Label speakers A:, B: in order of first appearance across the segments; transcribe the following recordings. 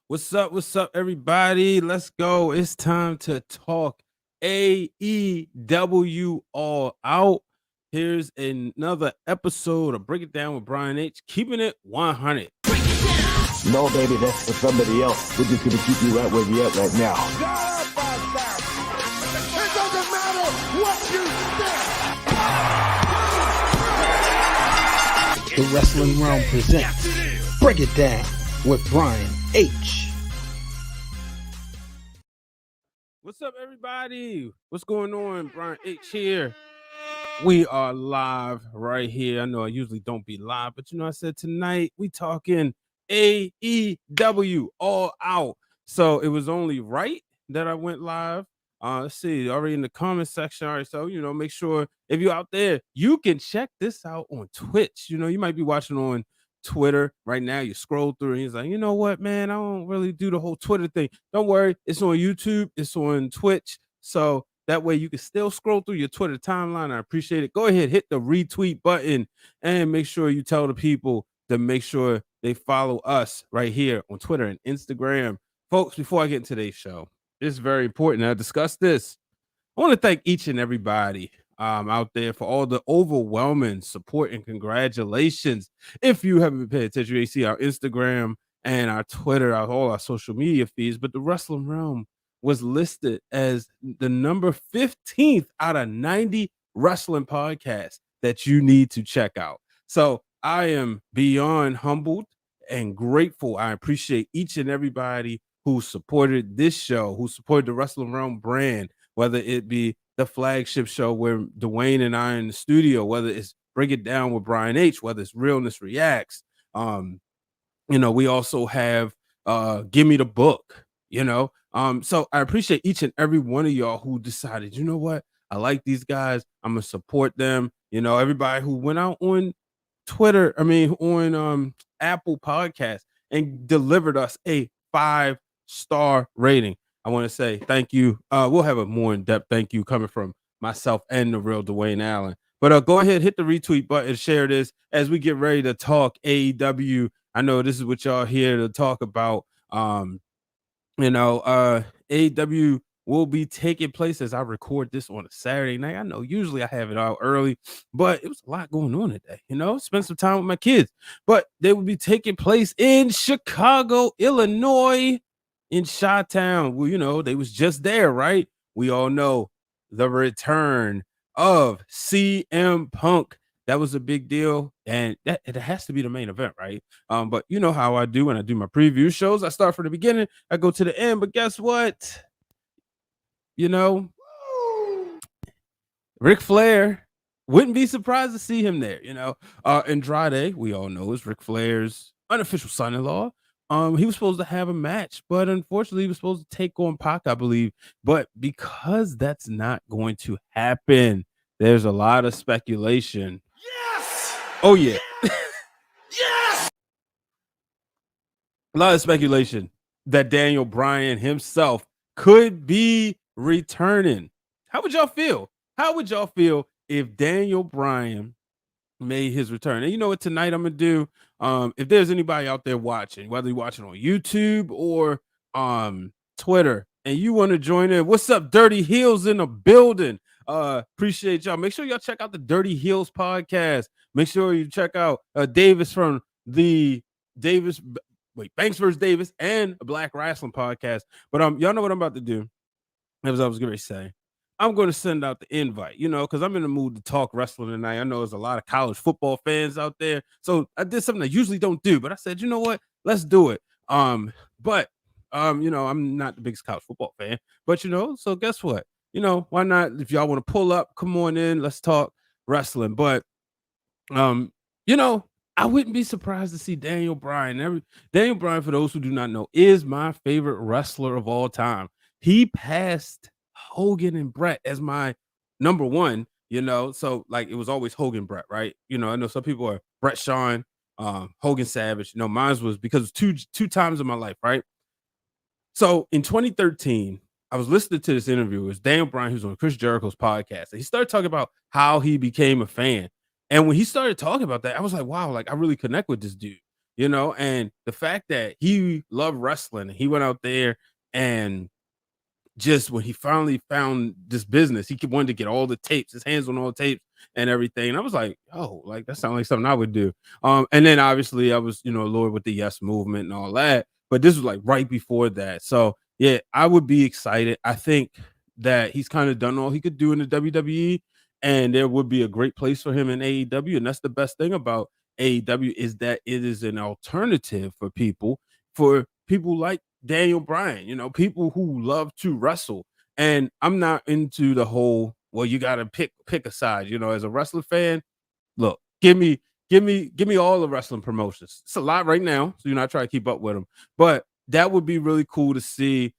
A: What's up? What's up, everybody? Let's go. It's time to talk AEW All Out. Here's another episode of Break It Down with Brian H. Keeping it 100.
B: No, baby, that's for somebody else. We're just gonna keep you right where you're at right now.
C: It doesn't matter what you think.
D: The Wrestling Wrealm presents Break It Down with Brian H.
A: What's up, everybody? What's going on? Brian H here. We are live right here. I know I usually don't be live, but I said tonight we talking AEW All Out. So it was only right that I went live. Let's see, already in the comment section. All right, so make sure if you're out there, you can check this out on Twitch. You might be watching on Twitter right now. You scroll through and he's like, you know what, man, I don't really do the whole Twitter thing. Don't worry, it's on YouTube, it's on Twitch. So that way you can still scroll through your Twitter timeline. I appreciate it. Go ahead, hit the retweet button and make sure you tell the people to make sure they follow us right here on Twitter and Instagram. Folks, before I get into today's show, it's very important I discuss this. I want to thank each and everybody out there for all the overwhelming support and congratulations. If you haven't been paying attention, you see our Instagram and our Twitter, all our social media feeds, but the Wrestling Wrealm was listed as the number 15th out of 90 wrestling podcasts that you need to check out. So I am beyond humbled and grateful. I appreciate each and everybody who supported this show, who supported the Wrestling Wrealm brand, whether it be the flagship show where Dwayne and I are in the studio, whether it's Break It Down with Brian H., whether it's Realness Reacts. We also have Give Me the Book, So I appreciate each and every one of y'all who decided, you know what? I like these guys. I'm going to support them. Everybody who went out on Twitter, on Apple Podcasts and delivered us a 5-star rating. I want to say thank you. We'll have a more in-depth thank you coming from myself and the real Dwayne Allin. But go ahead, hit the retweet button, share this as we get ready to talk AEW. I know this is what y'all here to talk about. AEW will be taking place as I record this on a Saturday night. I know usually I have it out early, but it was a lot going on today. Spend some time with my kids. But they will be taking place in Chicago, Illinois, in Chi-Town. Well, they was just there, right? We all know the return of CM Punk. That was a big deal, and that it has to be the main event, right? But you know how I do when I do my preview shows. I start from the beginning, I go to the end. But guess what? Ric Flair, wouldn't be surprised to see him there. Andrade, we all know, is Ric Flair's unofficial son-in-law. He was supposed to have a match, but unfortunately, he was supposed to take on Pac, I believe. But because that's not going to happen, there's a lot of speculation.
C: Yes!
A: Oh, yeah.
C: Yes!
A: A lot of speculation that Daniel Bryan himself could be returning. How would y'all feel? How would y'all feel if Daniel Bryan made his return? And you know what tonight I'm gonna do? If there's anybody out there watching, whether you're watching on YouTube or Twitter, and you want to join in, what's up, Dirty Heels in the building? Appreciate y'all. Make sure y'all check out the Dirty Heels podcast. Make sure you check out Davis from the Banks vs. Davis and a Black Wrestling podcast. But y'all know what I'm about to do. As I was going to say, I'm going to send out the invite, because I'm in the mood to talk wrestling tonight. I know there's a lot of college football fans out there. So I did something I usually don't do, but I said, you know what? Let's do it. I'm not the biggest college football fan, but so guess what? Why not? If y'all want to pull up, come on in, let's talk wrestling. But I wouldn't be surprised to see Daniel Bryan. Daniel Bryan, for those who do not know, is my favorite wrestler of all time. He passed Hogan and Brett as my number one, so like it was always Hogan, Brett, right? I know some people are Brett Shawn, Hogan Savage. Mine was because two times in my life, right? So in 2013, I was listening to this interview. It was Daniel Bryan, who's on Chris Jericho's podcast. And he started talking about how he became a fan. And when he started talking about that, I was like, wow, like I really connect with this dude. you know, and the fact that he loved wrestling and he went out there and just when he finally found this business, he wanted to get all the tapes, his hands on all the tapes and everything. And I was like, oh, like that sounds like something I would do. And then obviously I was, lured with the Yes movement and all that. But this was like right before that. So yeah, I would be excited. I think that he's kind of done all he could do in the WWE, and there would be a great place for him in AEW. And that's the best thing about AEW is that it is an alternative for people like Daniel Bryan, people who love to wrestle. And I'm not into the whole, well, you gotta pick a side, as a wrestler fan. Look, give me all the wrestling promotions. It's a lot right now, so you're not trying to keep up with them. But that would be really cool to see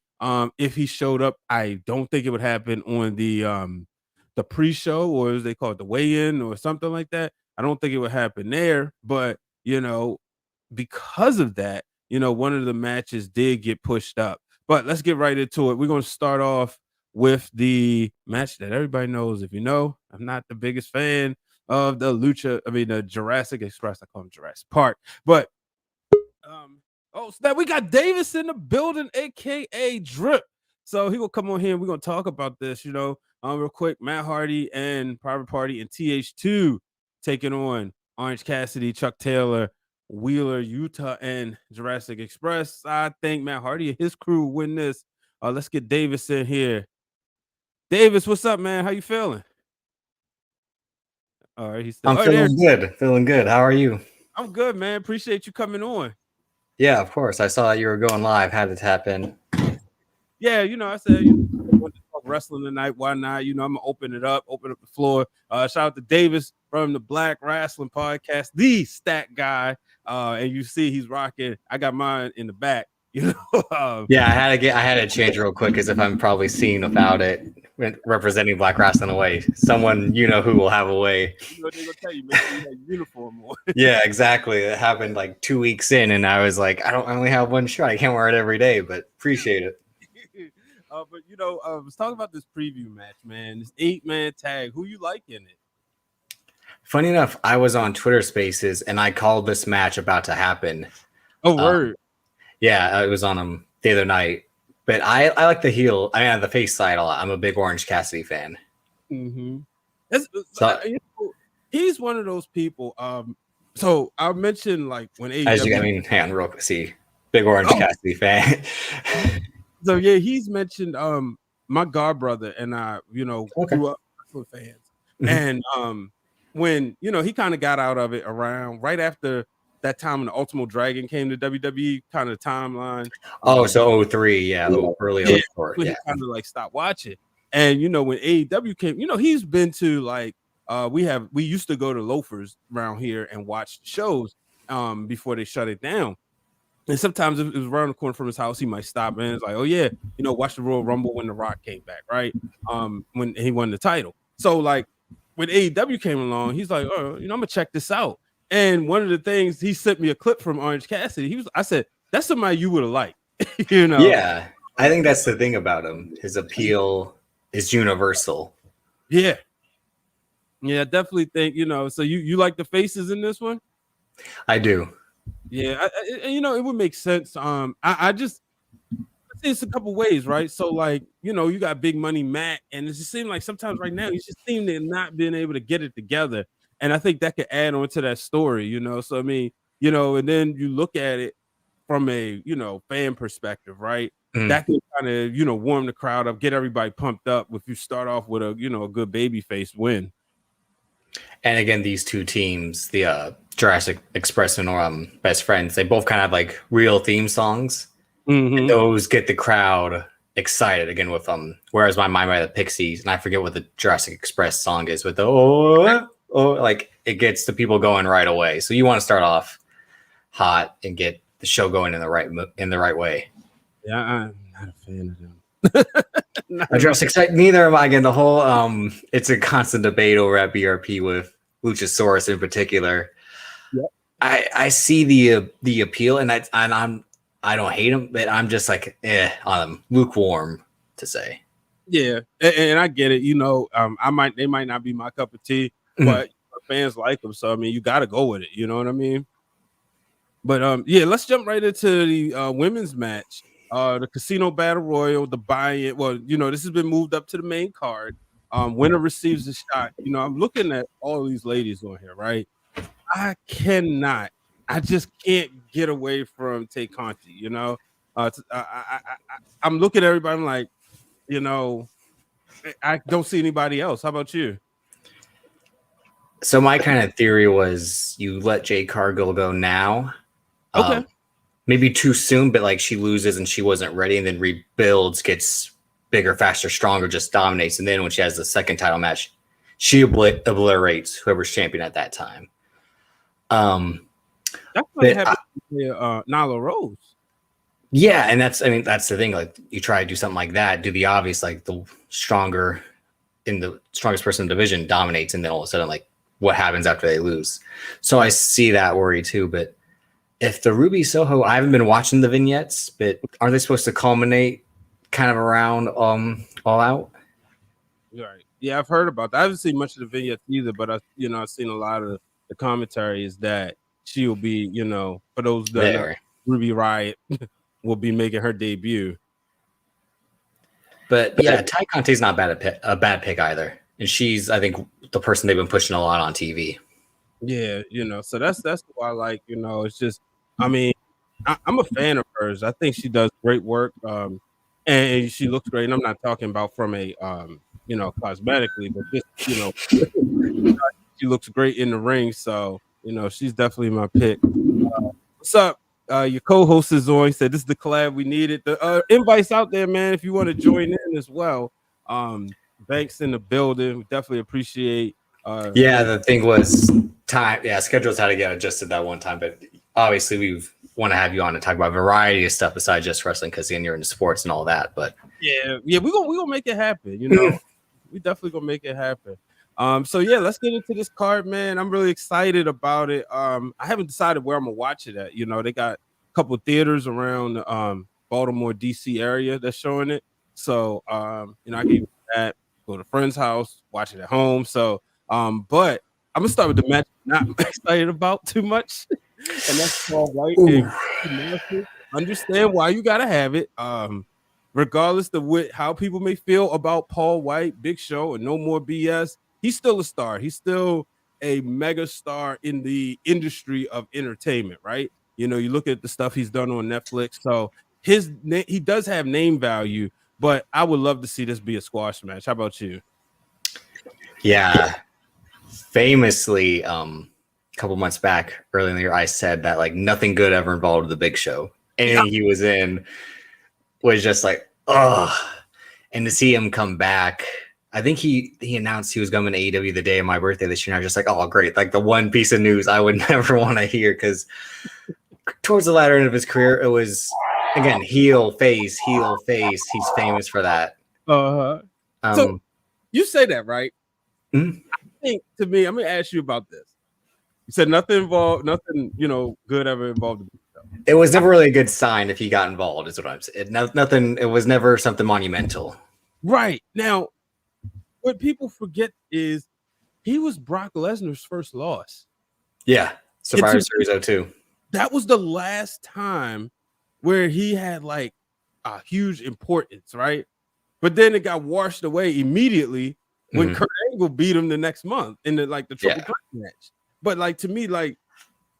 A: if he showed up. I don't think it would happen on the pre-show, or as they call it, the weigh-in or something like that. I don't think it would happen there, but because of that, one of the matches did get pushed up. But let's get right into it. We're going to start off with the match that everybody knows. If you know, I'm not the biggest fan of the Jurassic Express. I call him Jurassic Park. But so that we got Davis in the building, aka Drip. So he will come on here and we're gonna talk about this, real quick. Matt Hardy and Private Party and TH2 taking on Orange Cassidy, Chuck Taylor, Wheeler, Utah, and Jurassic Express. I think Matt Hardy and his crew win this. Let's get Davis in here. Davis, what's up, man? How you feeling? All right, he's still.
E: I'm feeling good. Feeling good. How are you?
A: I'm good, man. Appreciate you coming on.
E: Yeah, of course. I saw that you were going live. Had to tap in.
A: Yeah, I said I want to talk wrestling tonight. Why not? I'm gonna open up the floor. Shout out to Davis from the Black Wrestling Podcast, the stat guy. And you see he's rocking. I got mine in the back.
E: Yeah, I had to change real quick because if I'm probably seen without it, representing Black Wrestling away, someone who will have a way.
A: They're gonna tell you, make sure you have uniform on.
E: Yeah, exactly. It happened like 2 weeks in, and I was like, I only have one shirt. I can't wear it every day, but appreciate it.
A: But let's talk about this preview match, man. This 8-man tag. Who you like in it?
E: Funny enough, I was on Twitter Spaces and I called this match about to happen.
A: Oh, word.
E: Yeah, it was on the other night. But I like the heel. I mean, the face side a lot. I'm a big Orange Cassidy fan.
A: Mm-hmm. He's one of those people. So I mentioned like when AEW.
E: Hang on, real quick. See, big Orange Cassidy fan.
A: So yeah, he's mentioned my god brother and I, grew up wrestling fans. Mm-hmm. And when he kind of got out of it around right after that time when the Ultimate Dragon came to WWE, kind of timeline.
E: So 03, yeah, early 04.
A: Yeah, kind of like stopped watching. And when AEW came, he's been to like we used to go to Loafers around here and watch shows before they shut it down. And sometimes it was around the corner from his house, he might stop and it's like, oh yeah, watch the Royal Rumble when The Rock came back, right? When he won the title. So like when AEW came along, he's like, oh, I'm gonna check this out. And one of the things he sent me a clip from Orange Cassidy. I said, that's somebody you would have liked,
E: Yeah, I think that's the thing about him. His appeal is universal. Yeah,
A: I definitely think So you like the faces in this one?
E: I do.
A: Yeah, it would make sense. I just it's a couple ways, right? So like you got Big Money Matt, and it just seemed like sometimes right now he just seemed to not being able to get it together, and I think that could add on to that story, So I mean, and then you look at it from a fan perspective, right? Mm. That can kind of warm the crowd up, get everybody pumped up if you start off with a a good babyface win.
E: And again, these two teams, the Jurassic Express and Best Friends, they both kind of have like real theme songs. Mm-hmm. And those get the crowd excited again with Whereas My Mind by the Pixies, and I forget what the Jurassic Express song is with the like it gets the people going right away. So you want to start off hot and get the show going in the right way.
A: Yeah, I'm not a fan of them.
E: Jurassic, neither am I. Again, the whole it's a constant debate over at BRP with Luchasaurus in particular. Yep. I see the appeal, and I don't hate him, but I'm just like on him, lukewarm to say.
A: Yeah, and I get it. They might not be my cup of tea, but fans like them, so I mean, you got to go with it. You know what I mean? But yeah, let's jump right into the women's match. The Casino Battle Royal, the buy-in. Well, this has been moved up to the main card. Winner receives a shot. I'm looking at all these ladies on here, right? I just can't get away from Tay Conti. I'm looking at everybody. I'm like, I don't see anybody else. How about you?
E: So my kind of theory was you let Jade Cargill go now.
A: Okay.
E: Maybe too soon, but like she loses and she wasn't ready and then rebuilds, gets bigger, faster, stronger, just dominates. And then when she has the second title match, she obliterates whoever's champion at that time.
A: That's what happened with Nyla Rose.
E: Yeah, and that's the thing. Like you try to do something like that, do the obvious, like the strongest person in the division dominates, and then all of a sudden, like what happens after they lose? So I see that worry too. But if the Ruby Soho, I haven't been watching the vignettes, but are they supposed to culminate kind of around All Out?
A: Right. Yeah, I've heard about that. I haven't seen much of the vignettes either, but I've seen a lot of the commentary is that she will be, for those that Ruby Riot will be making her debut.
E: But yeah, Tay Conti's not a bad pick either. And she's, I think, the person they've been pushing a lot on TV.
A: Yeah, so that's why I like, it's just, I'm a fan of hers. I think she does great work. And she looks great. And I'm not talking about from a, cosmetically, but just, she looks great in the ring. So, she's definitely my pick. What's up? Your co-host is on. He said this is the collab we needed. The invites out there, man. If you want to join in as well, Banks in the building. We definitely appreciate.
E: The thing was time. Yeah, schedules had to get adjusted that one time, but obviously we want to have you on to talk about a variety of stuff besides just wrestling, because then you're into sports and all that. But
A: yeah, we gonna make it happen. We definitely gonna make it happen. So yeah, let's get into this card, man. I'm really excited about it. I haven't decided where I'm gonna watch it at. They got a couple theaters around Baltimore, DC area that's showing it. So I can do that, go to a friend's house, watch it at home. So but I'm gonna start with the match I'm not excited about too much. And that's Paul White. Understand why you gotta have it. Regardless of how people may feel about Paul White, Big Show, and No More BS. He's still a star. He's still a mega star in the industry of entertainment, right? You look at the stuff he's done on Netflix. So he does have name value, but I would love to see this be a squash match. How about you?
E: Yeah. Famously, a couple months back, early in the year, I said that like nothing good ever involved the Big Show. Anything he was in was just like, ugh. And to see him come back, I think he announced he was coming to AEW the day of my birthday this year. And I was just like, oh, great. Like the one piece of news I would never want to hear, because towards the latter end of his career, it was, again, heel, face. He's famous for that.
A: So you say that, right?
E: Mm-hmm.
A: I think, to me, I'm going to ask you about this. You said nothing good ever involved the Big Show.
E: It was never really a good sign if he got involved, is what I'm saying. Nothing. It was never something monumental.
A: Right. Now, what people forget is he was Brock Lesnar's first loss.
E: Yeah. Survivor Series 02.
A: That was the last time where he had like a huge importance, right? But then it got washed away immediately when Kurt Angle beat him the next month in the triple threat match. But like, to me, like,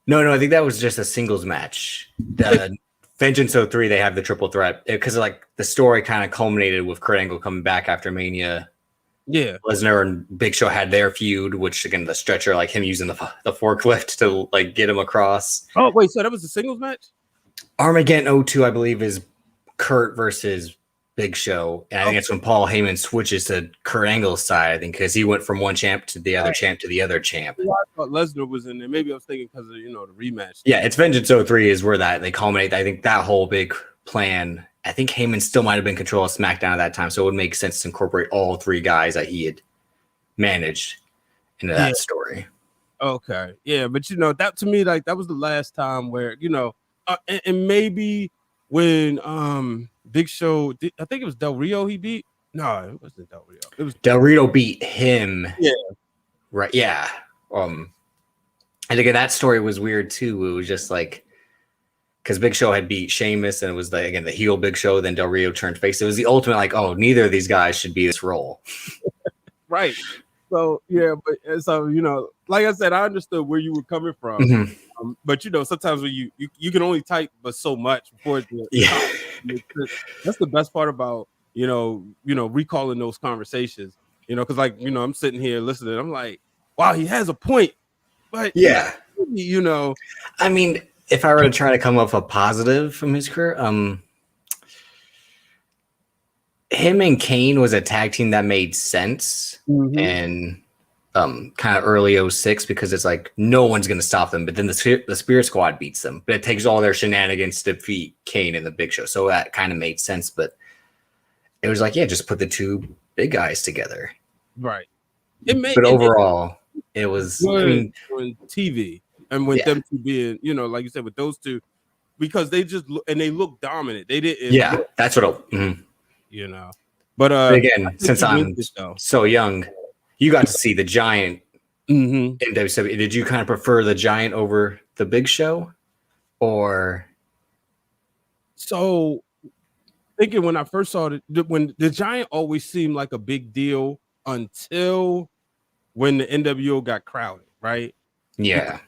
E: no, I think that was just a singles match. The Vengeance 03, they have the triple threat because like the story kind of culminated with Kurt Angle coming back after Mania.
A: Yeah,
E: Lesnar and Big Show had their feud, which again the stretcher, like him using the forklift to like get him across.
A: Oh wait, so that was a singles match?
E: Armageddon 02, I believe, is Kurt versus Big Show, and I think it's when Paul Heyman switches to Kurt Angle's side. I think because he went from one champ to the other champ to the other champ.
A: Well, I thought Lesnar was in there. Maybe I was thinking because of the rematch.
E: Yeah, it's Vengeance 03 is where that they culminate. I think that whole big plan. I think Heyman still might have been control of SmackDown at that time, so it would make sense to incorporate all three guys that he had managed into that story.
A: Okay, yeah, but that to me, like, that was the last time where and maybe when Big Show, I think it was Del Rio he beat. No, it wasn't Del Rio. It was
E: Del Rio beat him.
A: Yeah,
E: right. Yeah. And again, that story was weird too. It was just like because Big Show had beat Sheamus, and it was again the heel Big Show. Then Del Rio turned face. It was the ultimate like, oh, neither of these guys should be this role.
A: Right. So yeah, but so like I said, I understood where you were coming from.
E: Mm-hmm.
A: But sometimes when you can only type but so much before that's the best part about recalling those conversations. Because I'm sitting here listening. I'm like, wow, he has a point. But
E: yeah,
A: I
E: mean, if I were to try to come up with a positive from his career, him and Kane was a tag team that made sense and kind of early 06 because it's like no one's going to stop them, but then the Spirit Squad beats them, but it takes all their shenanigans to defeat Kane and the Big Show, so that kind of made sense. But it was like, yeah, just put the two big guys together,
A: right?
E: But overall, it was
A: on TV and with them two being, like you said, with those two, because they just they look dominant. They didn't.
E: Yeah, that's what.
A: But
E: again, since I'm so young, you got to see the Giant in WWE. Did you kind of prefer the Giant over the Big Show, or?
A: So, thinking when I first saw it, when the Giant always seemed like a big deal until when the NWO got crowded, right?
E: Yeah.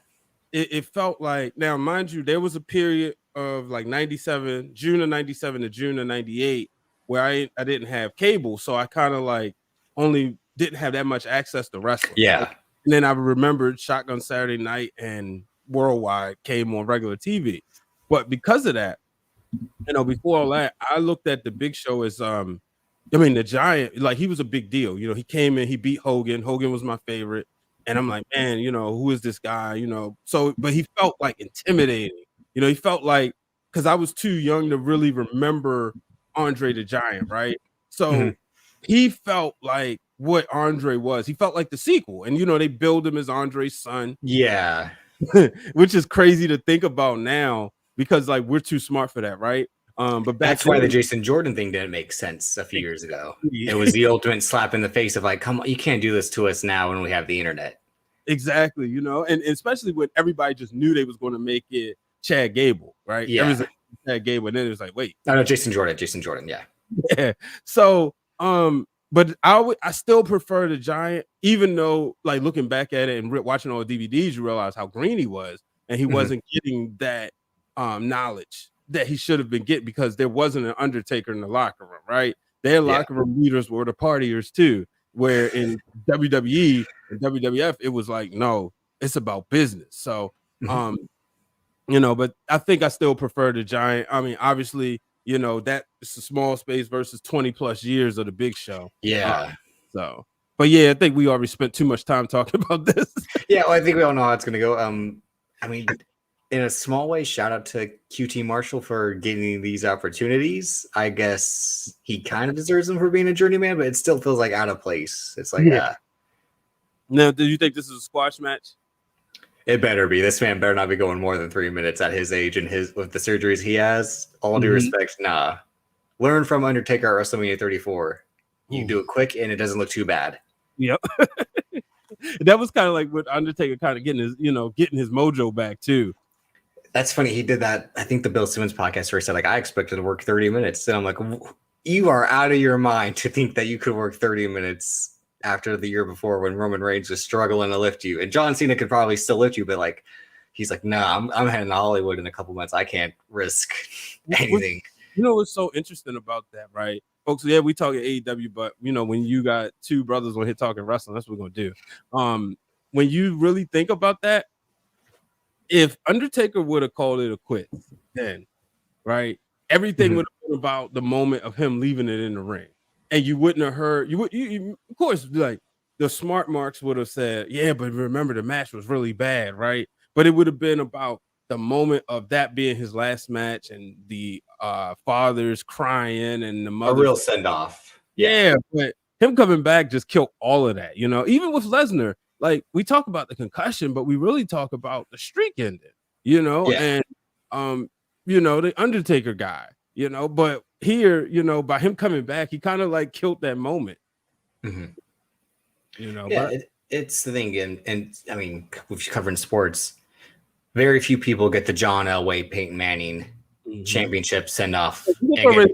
A: It felt like, now, mind you, there was a period of like 97, June of 97 to June of 98, where I didn't have cable. So I kind of like only didn't have that much access to wrestling.
E: Yeah.
A: Right? And then I remembered Shotgun Saturday Night and Worldwide came on regular TV. But because of that, before all that, I looked at the Big Show as, the Giant, like he was a big deal. He came in, he beat Hogan. Hogan was my favorite. And I'm like, man, who is this guy? So, but he felt like intimidating. He felt like, because I was too young to really remember Andre the Giant, right? So he felt like what Andre was. He felt like the sequel. And, they billed him as Andre's son.
E: Yeah.
A: Which is crazy to think about now because, like, we're too smart for that, right? But
E: that's why the Jason Jordan thing didn't make sense a few years ago. It was the ultimate slap in the face of like, come on, you can't do this to us now when we have the internet.
A: Exactly, and especially when everybody just knew they was going to make it Chad Gable, right?
E: Yeah,
A: like Chad Gable, and then it was like, wait,
E: no, Jason Jordan, yeah.
A: So, but I still prefer the Giant, even though, like, looking back at it and watching all the DVDs, you realize how green he was, and he wasn't getting that knowledge that he should have been getting because there wasn't an Undertaker in the locker room, right? Their locker room leaders were the partiers too. Where in WWE and WWF, it was like, no, it's about business. So, but I think I still prefer the Giant. I mean, obviously, that it's a small space versus 20 plus years of the Big Show.
E: Yeah.
A: But yeah, I think we already spent too much time talking about this.
E: Yeah, well, I think we all know how it's going to go. I mean, in a small way, shout out to QT Marshall for getting these opportunities. I guess he kind of deserves them for being a journeyman, but it still feels like out of place. It's like,
A: Now, do you think this is a squash match?
E: It better be. This man better not be going more than 3 minutes at his age and with the surgeries he has. All due respect, nah. Learn from Undertaker at WrestleMania 34. You do it quick and it doesn't look too bad.
A: Yep. That was kind of like what Undertaker kind of getting his mojo back too.
E: That's funny. He did that. I think the Bill Simmons podcast where he said, like, I expected to work 30 minutes. And I'm like, you are out of your mind to think that you could work 30 minutes after the year before when Roman Reigns was struggling to lift you. And John Cena could probably still lift you, but like, he's like, nah, I'm heading to Hollywood in a couple months. I can't risk anything.
A: What's so interesting about that, right? Folks, yeah, we talk at AEW, but when you got two brothers on here talking wrestling, that's what we're gonna do. When you really think about that, if Undertaker would have called it a quit, then right, everything would have been about the moment of him leaving it in the ring, and you wouldn't have heard. You of course, like the smart marks would have said, yeah, but remember the match was really bad, right? But it would have been about the moment of that being his last match and the fathers crying and the mother.
E: A real send off.
A: Yeah, but him coming back just killed all of that. Even with Lesnar. Like, we talk about the concussion, but we really talk about the streak ending, and the Undertaker guy, but here, by him coming back, he kind of like killed that moment.
E: It's the thing, and I mean, we've covered sports. very few people get the John Elway, Peyton Manning championship send off.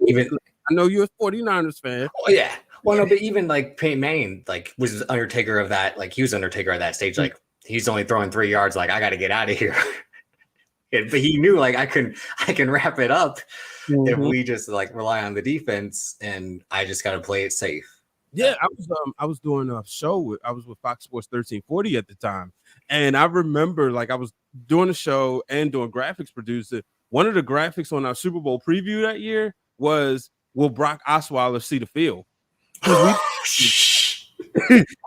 A: Even I know you're a 49ers fan.
E: Oh yeah. Well, no, but even like Peyton Manning, like was Undertaker of that. Like he was Undertaker at that stage. Like he's only throwing 3 yards. Like I got to get out of here. But he knew like I can wrap it up if we just like rely on the defense, and I just got to play it safe.
A: Yeah, I was doing a show. I was with Fox Sports 1340 at the time, and I remember like I was doing a show and doing graphics producer. One of the graphics on our Super Bowl preview that year was, "Will Brock Osweiler see the field?"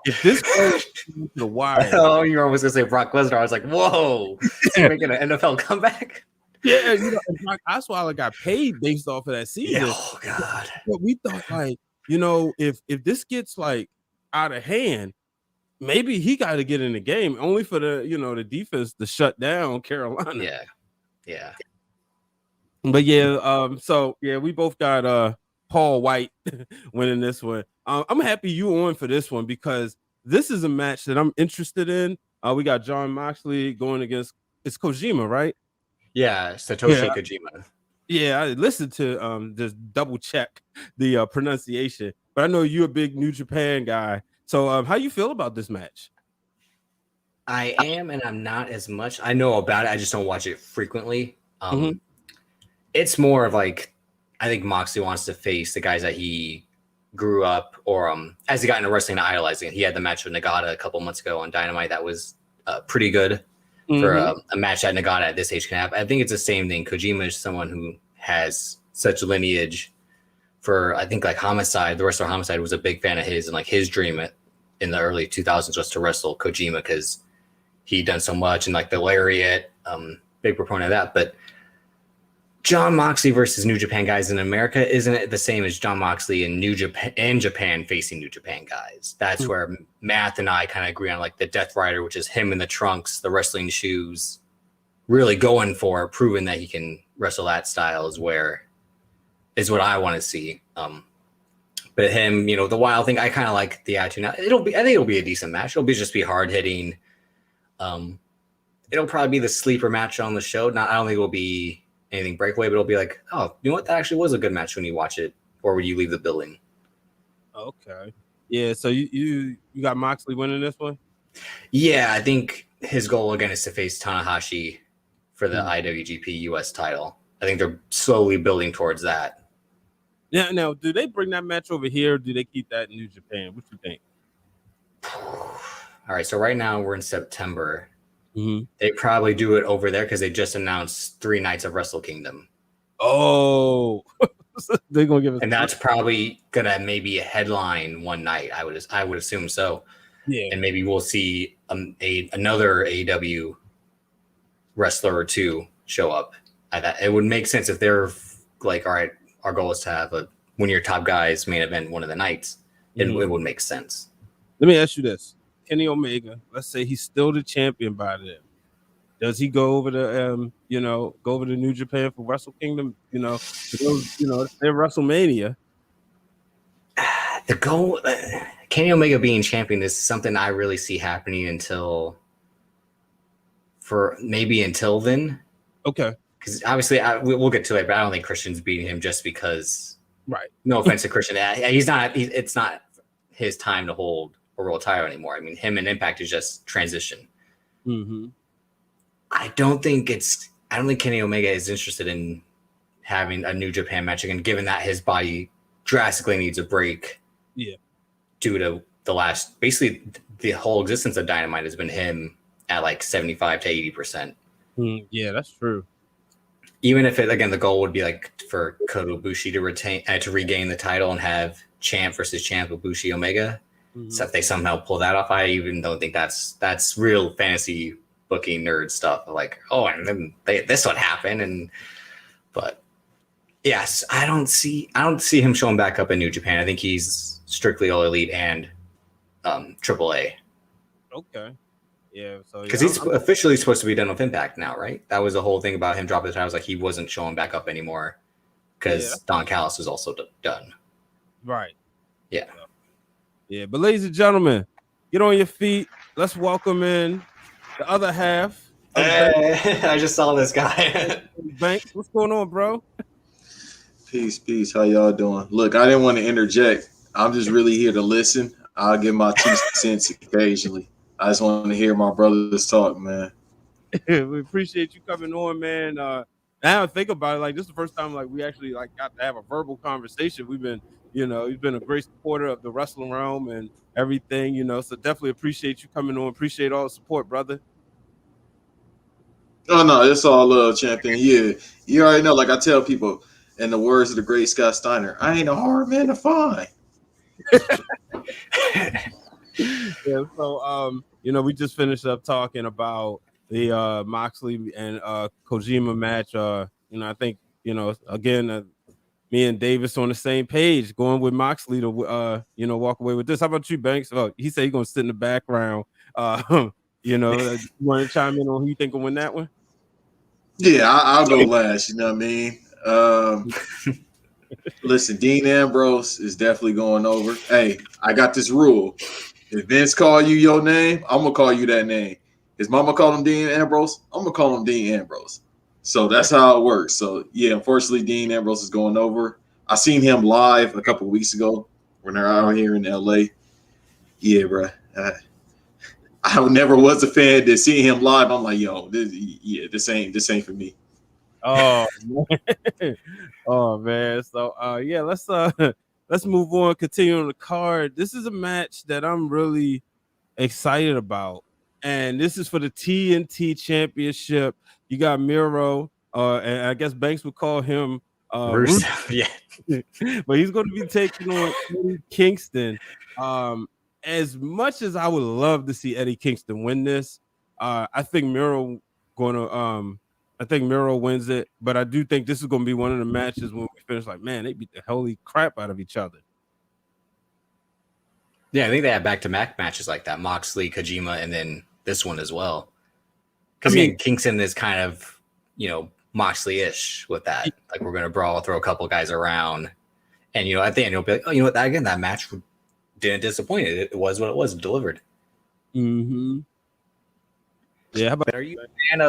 A: If this goes to the wire,
E: oh, you were almost gonna say Brock Lesnar. I was like, "Whoa, is he making an NFL comeback?"
A: Yeah, you know, Brock Osweiler got paid based off of that season.
E: Oh God!
A: But we thought like, you know, if this gets like out of hand, maybe he got to get in the game, only for the defense to shut down Carolina.
E: Yeah.
A: But so we both got Paul White winning this one. I'm happy you on for this one because this is a match that I'm interested in. We got John Moxley going against it's Kojima, right?
E: Yeah, Satoshi Kojima.
A: Yeah, I listened to just double check the pronunciation, but I know you're a big New Japan guy. So how you feel about this match?
E: I am, and I'm not as much. I know about it. I just don't watch it frequently. It's more of like, I think Moxley wants to face the guys that he grew up or as he got into wrestling and idolizing. He had the match with Nagata a couple months ago on Dynamite. That was pretty good for a match that Nagata at this age can have. I think it's the same thing. Kojima is someone who has such lineage for, I think like Homicide, the wrestler Homicide was a big fan of his, and like his dream in the early 2000s was to wrestle Kojima because he'd done so much and like the Lariat, big proponent of that. But John Moxley versus New Japan guys in America isn't it the same as John Moxley and Japan facing New Japan guys? That's where Matt and I kind of agree on like the Death Rider, which is him in the trunks, the wrestling shoes, really going for proving that he can wrestle that style is what I want to see. But him, the Wild thing, I kind of like the attitude. Now, I think it'll be a decent match. It'll just be hard hitting. It'll probably be the sleeper match on the show. I don't think it'll be anything breakaway, but it'll be like, oh, you know what? That actually was a good match when you watch it, or when you leave the building. Okay.
A: Yeah. So you got Moxley winning this one?
E: Yeah, I think his goal again is to face Tanahashi for the IWGP US title. I think they're slowly building towards that.
A: Yeah. Now, do they bring that match over here? Or do they keep that in New Japan? What you think?
E: All right. So right now we're in September. They probably do it over there because they just announced 3 nights of Wrestle Kingdom.
A: Oh, they're gonna give us,
E: and that's probably gonna maybe a headline one night. I would assume so.
A: Yeah,
E: and maybe we'll see another AEW wrestler or two show up. It would make sense if they're like, all right, our goal is to have one of your top guys main event one of the nights. It would make sense.
A: Let me ask you this. Kenny Omega, let's say he's still the champion by then. Does he go over to New Japan for Wrestle Kingdom? Their WrestleMania.
E: The goal, Kenny Omega being champion is something I really see happening until then.
A: Okay.
E: Because obviously we'll get to it, but I don't think Christian's beating him just because.
A: Right.
E: No offense to Christian, he's not. It's not his time to hold a world title anymore. I mean, him and Impact is just transition. I don't think Kenny Omega is interested in having a New Japan match again, given that his body drastically needs a break.
A: Yeah.
E: Due to basically the whole existence of Dynamite has been him at like 75 to 80%.
A: Yeah, that's true.
E: Even if the goal would be like for Kota Ibushi to regain the title and have champ versus champ Ibushi Omega. So if they somehow pull that off, I even don't think that's real fantasy booking nerd stuff. Like, oh, and then this would happen, but yes, I don't see him showing back up in New Japan. I think he's strictly All Elite and AAA.
A: Okay, yeah. So
E: because he's officially supposed to be done with Impact now, right? That was the whole thing about him dropping the title. Like he wasn't showing back up anymore because Don Callis was also done.
A: Right.
E: Yeah.
A: Yeah, but ladies and gentlemen, get on your feet. Let's welcome in the other half
E: I just saw this guy.
A: Banks, what's going on, bro?
F: Peace. How y'all doing? Look, I didn't want to interject. I'm just really here to listen. I'll give my 2 cents occasionally. I just want to hear my brothers talk, man.
A: We appreciate you coming on, man. Now I think about it, like this is the first time like we actually like got to have a verbal conversation. We've been, you've been a great supporter of the wrestling realm and everything, so definitely appreciate you coming on. Appreciate all the support, brother.
F: Oh no, it's all love, champion. Yeah, you already know. Like I tell people, in the words of the great Scott Steiner, I ain't a hard man to find.
A: Yeah, so we just finished up talking about the Moxley and Kojima match. I think again, me and Davis on the same page, going with Moxley to walk away with this. How about you, Banks? Oh, he said he's gonna sit in the background. You want to chime in on who you think will win that one?
F: Yeah, I'll go last. You know what I mean? Listen, Dean Ambrose is definitely going over. Hey, I got this rule. If Vince call you your name, I'm going to call you that name. His mama called him Dean Ambrose, I'm going to call him Dean Ambrose. So that's how it works. So, yeah, unfortunately, Dean Ambrose is going over. I seen him live a couple of weeks ago when they're out here in L.A. Yeah, bro. I never was a fan to see him live. I'm like, yo, this ain't for me.
A: Oh, man. Oh man. So let's move on. Continue on the card. This is a match that I'm really excited about, and this is for the TNT Championship. You got Miro, and I guess Banks would call him
E: Rusev. Yeah,
A: but he's going to be taking on Eddie Kingston. As much as I would love to see Eddie Kingston win this, I think Miro wins it, but I do think this is going to be one of the matches when we finish like, man, they beat the holy crap out of each other.
E: Yeah, I think they have back-to-back matches like that, Moxley, Kojima, and then this one as well. Because Kingston is kind of, Moxley-ish with that. Like, we're going to brawl, throw a couple guys around. And, at the end, you'll be like, oh, again, that match didn't disappoint. It was what it was, delivered.
A: Mm-hmm. Yeah,
E: but are you a fan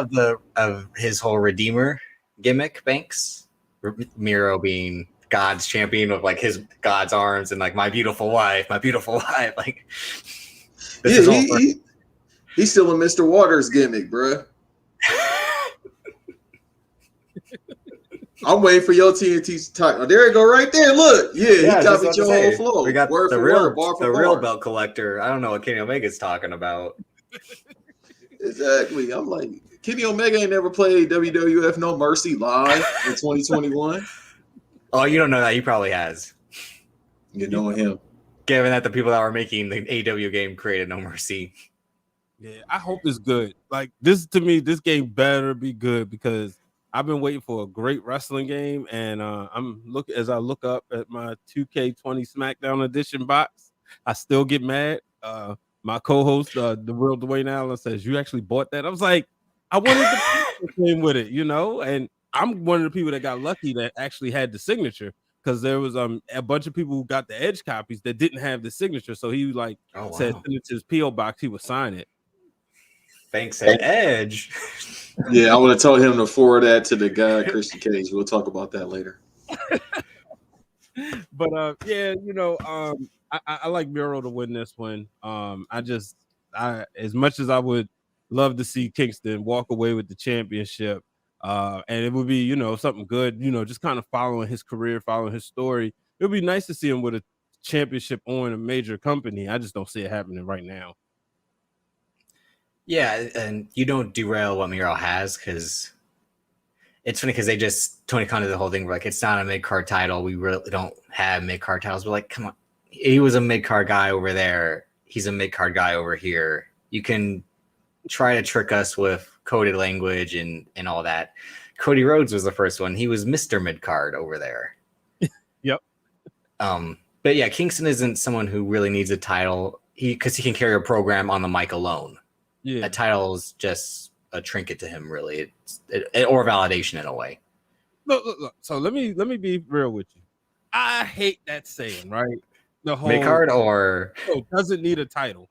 E: of his whole Redeemer gimmick, Banks? Miro being God's champion with like his God's arms and like my beautiful wife. Like,
F: he's still a Mr. Waters gimmick, bro. I'm waiting for your TNT title. There you go, right there. Look, he copied your whole flow.
E: We got
F: word
E: the
F: for
E: real,
F: word, bar for
E: the
F: bar.
E: real belt collector. I don't know what Kenny Omega's talking about.
F: Exactly. I'm like, Kenny Omega ain't never played WWF No Mercy live in 2021.
E: Oh, you don't know that? He probably has.
F: You know him.
E: Given that the people that were making the AEW game created No Mercy.
A: Yeah, I hope it's good. Like this, to me, this game better be good because I've been waiting for a great wrestling game, and as I look up at my 2K20 SmackDown Edition box, I still get mad. My co-host, the real Dwayne Allen, says, "You actually bought that?" I was like, "I wanted the game with it, and I'm one of the people that got lucky that actually had the signature because there was a bunch of people who got the Edge copies that didn't have the signature. So he said send it to his PO box, he would sign it.
E: Thanks, Edge.
F: Yeah, I would have told him to forward that to the guy, Christian Cage. We'll talk about that later.
A: But I like Miro to win this one. As much as I would love to see Kingston walk away with the championship, and it would be, something good, just kind of following his career, following his story. It would be nice to see him with a championship on a major company. I just don't see it happening right now.
E: Yeah, and you don't derail what Miro has because it's funny because Tony Khan did the whole thing where like it's not a mid-card title. We really don't have mid-card titles. We're like, come on. He was a mid-card guy over there. He's a mid-card guy over here. You can try to trick us with coded language and all that. Cody Rhodes was the first one. He was Mr. Mid-card over there.
A: Yep.
E: But yeah, Kingston isn't someone who really needs a title because he can carry a program on the mic alone. Yeah. A title is just a trinket to him, really. Or validation in a way.
A: Look. So let me be real with you. I hate that saying, right? The whole
E: mid-card or
A: doesn't need a title.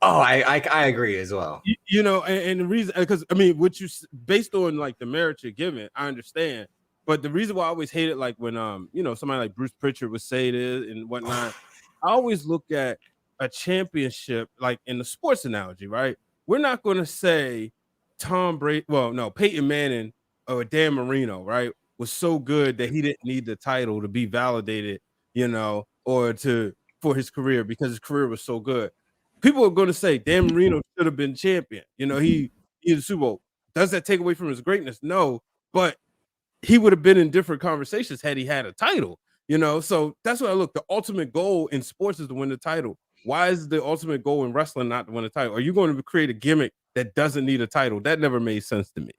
E: Oh, I agree as well.
A: You know, and the reason, because I mean, what you based on like the merit you're given, I understand. But the reason why I always hate it, like when you know, somebody like Bruce Pritchard would say this and whatnot, I always look at a championship like in the sports analogy, right? We're not going to say Tom Brady, well, no, Peyton Manning or Dan Marino, right, was so good that he didn't need the title to be validated, you know, or for his career because his career was so good. People are going to say Dan Marino should have been champion. You know, he the Super Bowl. Does that take away from his greatness? No, but he would have been in different conversations had he had a title. You know, so that's what I look. The ultimate goal in sports is to win the title. Why is the ultimate goal in wrestling not to win a title? Are you going to create a gimmick that doesn't need a title? That never made sense to me.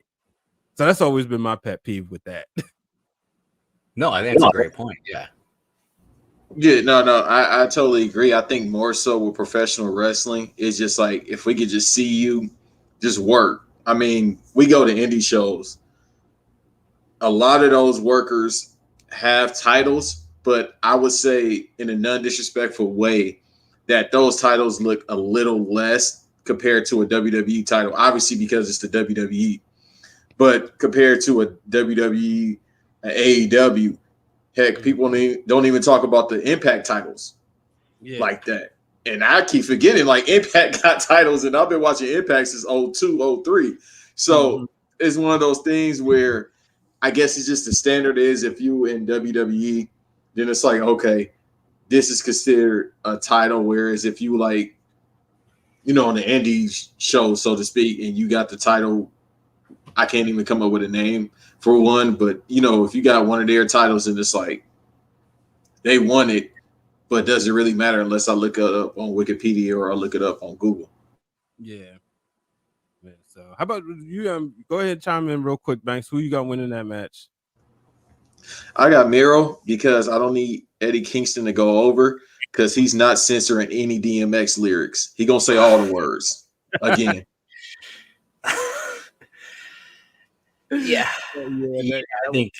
A: So that's always been my pet peeve with that.
E: No, I think that's a great point. Yeah.
F: Yeah, no, I totally agree. I think more so with professional wrestling, it's just like if we could just see you just work. I mean, we go to indie shows. A lot of those workers have titles, but I would say in a non-disrespectful way that those titles look a little less compared to a WWE title, obviously because it's the WWE, but compared to a WWE, an AEW, heck, people don't even talk about the Impact titles like that. And I keep forgetting, like, Impact got titles, and I've been watching Impact since 02, 03. So it's one of those things where I guess it's just the standard is if you in WWE, then it's like, okay, this is considered a title. Whereas if you like, you know, on the indie show, so to speak, and you got the title, I can't even come up with a name for one, but you know, if you got one of their titles and it's like they won it, but does it really matter unless I look it up on Wikipedia or I look it up on Google?
A: Yeah. So how about you? Go ahead, chime in real quick, Banks. Who you got winning that match?
F: I got Miro because I don't need Eddie Kingston to go over because he's not censoring any DMX lyrics. He gonna say all the words again.
E: Yeah. I think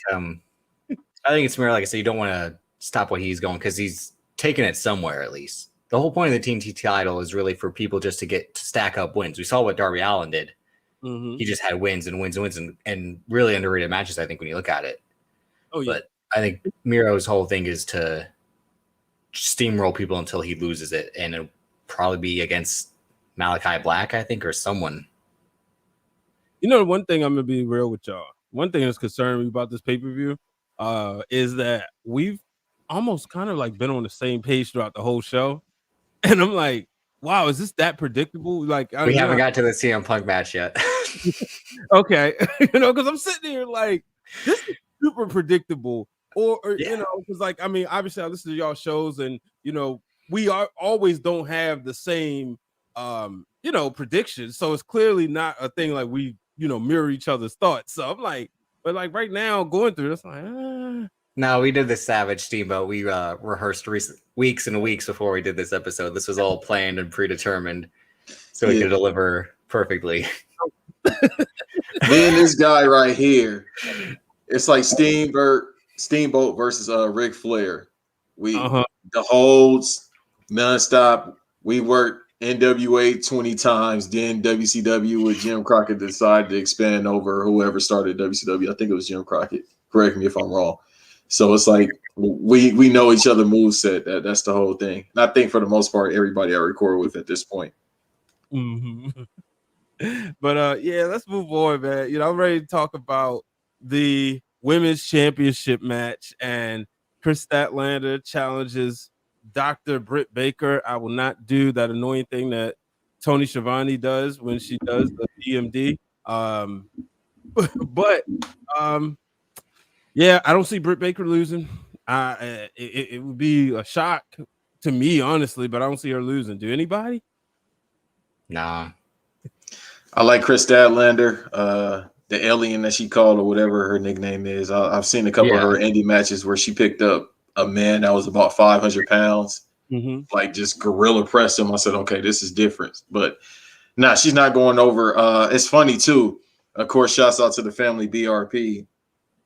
E: it's Miro. Like I said, you don't want to stop what he's going because he's taking it somewhere at least. The whole point of the TNT title is really for people just to stack up wins. We saw what Darby Allin did. He just had wins and wins and wins and really underrated matches, I think, when you look at it. Oh, yeah. But I think Miro's whole thing is to steamroll people until he loses it. And it'll probably be against Malachi Black, I think, or someone.
A: You know, one thing I'm going to be real with y'all. One thing that's concerning me about this pay-per-view is that we've almost kind of like been on the same page throughout the whole show. And I'm like, wow, is this that predictable? Like,
E: we haven't got to the CM Punk match yet.
A: Okay. You know, because I'm sitting here like, this is super predictable. Or you know, because like, I mean, obviously I listen to y'all shows and, you know, we always don't have the same, you know, predictions. So it's clearly not a thing like we, you know, mirror each other's thoughts. So I'm like, but like right now going through this, like,
E: No, we did the Savage Steamboat. We rehearsed weeks and weeks before we did this episode. This was all planned and predetermined so we could deliver perfectly.
F: Me and this guy right here, it's like Steamboat versus Ric Flair. We the holds nonstop. We worked NWA 20 times. Then WCW with Jim Crockett decided to expand over whoever started WCW. I think it was Jim Crockett. Correct me if I'm wrong. So it's like we know each other moveset. That's the whole thing. And I think for the most part, everybody I record with at this point.
A: But yeah, let's move on, man. You know, I'm ready to talk about the women's championship match, and Kris Stanlander challenges Dr. Britt Baker. I will not do that annoying thing that Tony Schiavone does when she does the DMD. But yeah, I don't see Britt Baker losing. It would be a shock to me, honestly, but I don't see her losing. Do anybody?
E: Nah.
F: I like Kris Stanlander, the alien that she called or whatever her nickname is. I've seen a couple of her indie matches where she picked up a man that was about 500 pounds, like just gorilla pressed him. I said, okay, this is different. But nah, she's not going over. It's funny too. Of course, shouts out to the family BRP.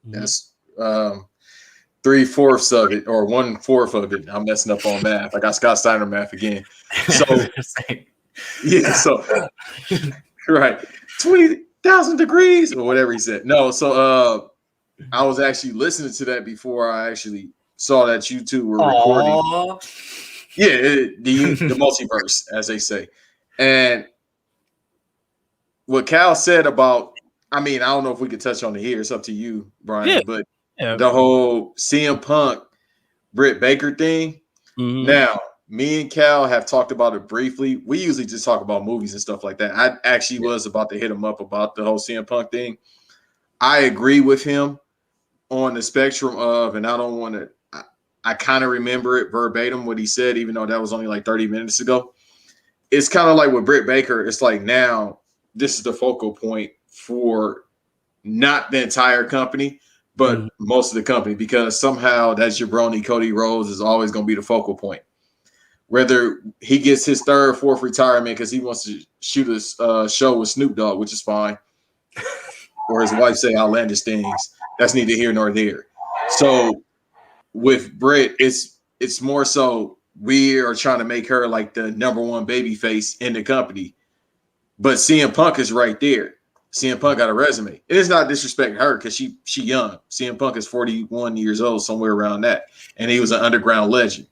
F: That's 3/4 of it or 1/4 of it. I'm messing up on math. I got Scott Steiner math again. So Yeah, so right, 20,000 degrees or whatever he said. No, so I was actually listening to that before I actually saw that you two were recording. Yeah, the multiverse, as they say. And what Cal said about, I mean, I don't know if we could touch on it here. It's up to you, Brian. But the whole CM Punk, Britt Baker thing. Mm-hmm. Now, me and Cal have talked about it briefly. We usually just talk about movies and stuff like that. I actually was about to hit him up about the whole CM Punk thing. I agree with him on the spectrum of, and I don't want to, I kind of remember it verbatim what he said, even though that was only like 30 minutes ago. It's kind of like with Britt Baker. It's like now this is the focal point for not the entire company, but most of the company, because somehow that jabroni Cody Rhodes is always going to be the focal point. Whether he gets his third, fourth retirement because he wants to shoot a show with Snoop Dogg, which is fine, or his wife say outlandish things, that's neither here nor there. So with Britt, it's more so we are trying to make her like the number one baby face in the company. But CM Punk is right there. CM Punk got a resume. It is not disrespecting her because she young. CM Punk is 41 years old, somewhere around that. And he was an underground legend.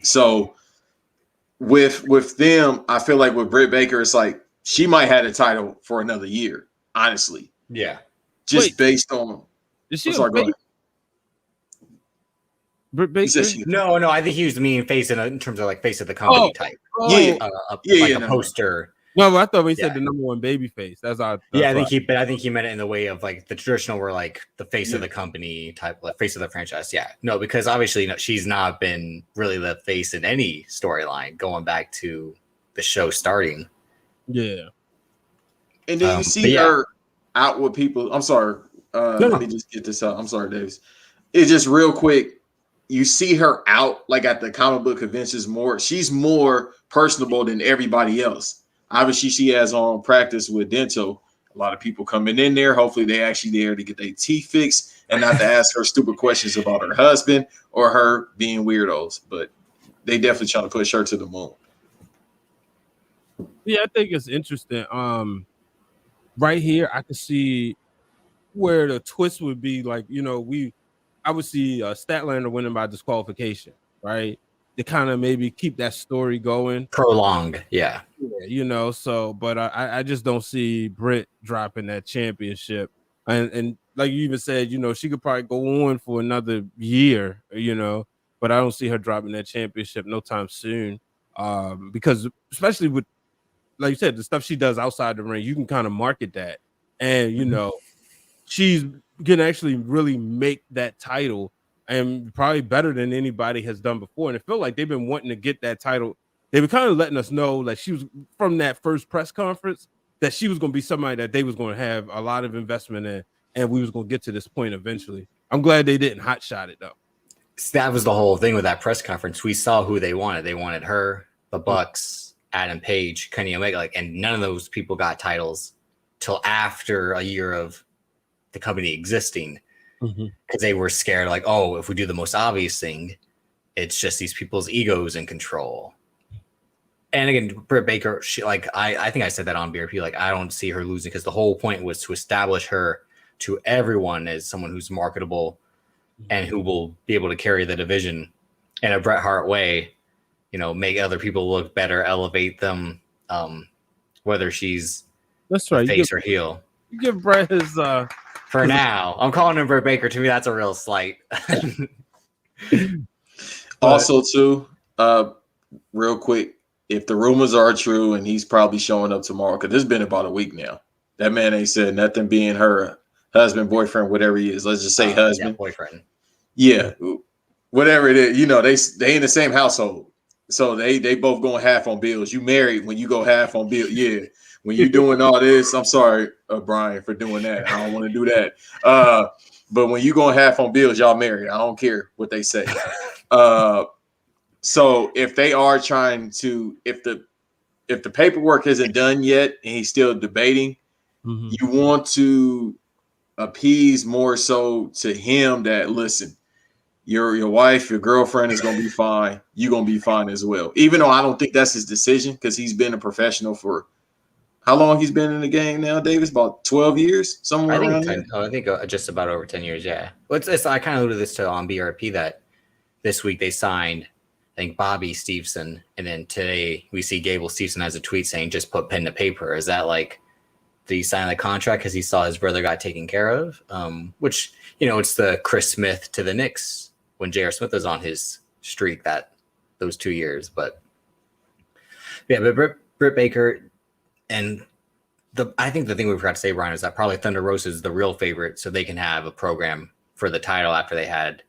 F: So with them, I feel like with Britt Baker, it's like she might have a title for another year, honestly.
E: Yeah.
F: Just based on
A: is she
F: Britt Baker?
E: No, I think he was the mean face in terms of like face of the company type. A poster.
A: No, but I thought we said the number one baby face. That's our.
E: I think he meant it in the way of like the traditional, where like the face of the company type, like face of the franchise. Yeah, no, because obviously she's not been really the face in any storyline going back to the show starting.
A: Yeah,
F: and then you see her out with people. I'm sorry. Let me just get this out. I'm sorry, Davis. It's just real quick. You see her out like at the comic book conventions more. She's more personable than everybody else. Obviously, she has on practice with dental. A lot of people coming in there. Hopefully, they actually there to get their teeth fixed and not to ask her stupid questions about her husband or her being weirdos. But they definitely trying to push her to the moon.
A: Yeah, I think it's interesting. Right here, I can see where the twist would be. Like, I would see Statlander winning by disqualification, right? To kind of maybe keep that story going.
E: Prolonged, yeah.
A: So, but I just don't see Britt dropping that championship. And like you even said, she could probably go on for another year, but I don't see her dropping that championship no time soon. Because especially with, like you said, the stuff she does outside the ring, you can kind of market that. And, she's going to actually really make that title and probably better than anybody has done before. And it felt like they've been wanting to get that title. They were kind of letting us know, like she was from that first press conference, that she was going to be somebody that they was going to have a lot of investment in, and we was going to get to this point eventually. I'm glad they didn't hotshot it though.
E: That was the whole thing with that press conference. We saw who they wanted. They wanted her, the Bucks, Adam Page, Kenny Omega, and none of those people got titles till after a year of the company existing. Because they were scared, like, oh, if we do the most obvious thing, it's just these people's egos in control. And again, Britt Baker, she I think I said that on BRP, like I don't see her losing because the whole point was to establish her to everyone as someone who's marketable and who will be able to carry the division in a Bret Hart way, make other people look better, elevate them, whether she's
A: that's right,
E: face or heel.
A: You give Bret his
E: For now, I'm calling him Britt Baker. To me, that's a real slight.
F: Also, too, real quick, if the rumors are true and he's probably showing up tomorrow, because it's been about a week now. That man ain't said nothing being her husband, boyfriend, whatever he is. Let's just say husband.
E: Yeah, boyfriend.
F: Yeah, whatever it is. They in the same household. So they both going half on bills. You married when you go half on bills. Yeah. When you're doing all this, I'm sorry, Brian, for doing that. I don't want to do that. But when you going half on bills, y'all married. I don't care what they say. So if they are trying to, if the paperwork isn't done yet and he's still debating, you want to appease more so to him that, listen, your wife, your girlfriend is gonna be fine. You're gonna be fine as well. Even though I don't think that's his decision, because he's been a professional for how long he's been in the game now, Davis? About 12 years, somewhere around there.
E: I think just about over 10 years. Yeah. Well, I kind of alluded this to on BRP that this week they signed, I think, Bobby Stevenson, and then today we see Gable Stevenson has a tweet saying just put pen to paper. Is that like, did he sign the contract because he saw his brother got taken care of? Which, it's the Chris Smith to the Knicks when J.R. Smith was on his streak those 2 years. But yeah, but Britt Baker, and I think the thing we forgot to say, Brian, is that probably Thunder Rosa is the real favorite, so they can have a program for the title after they had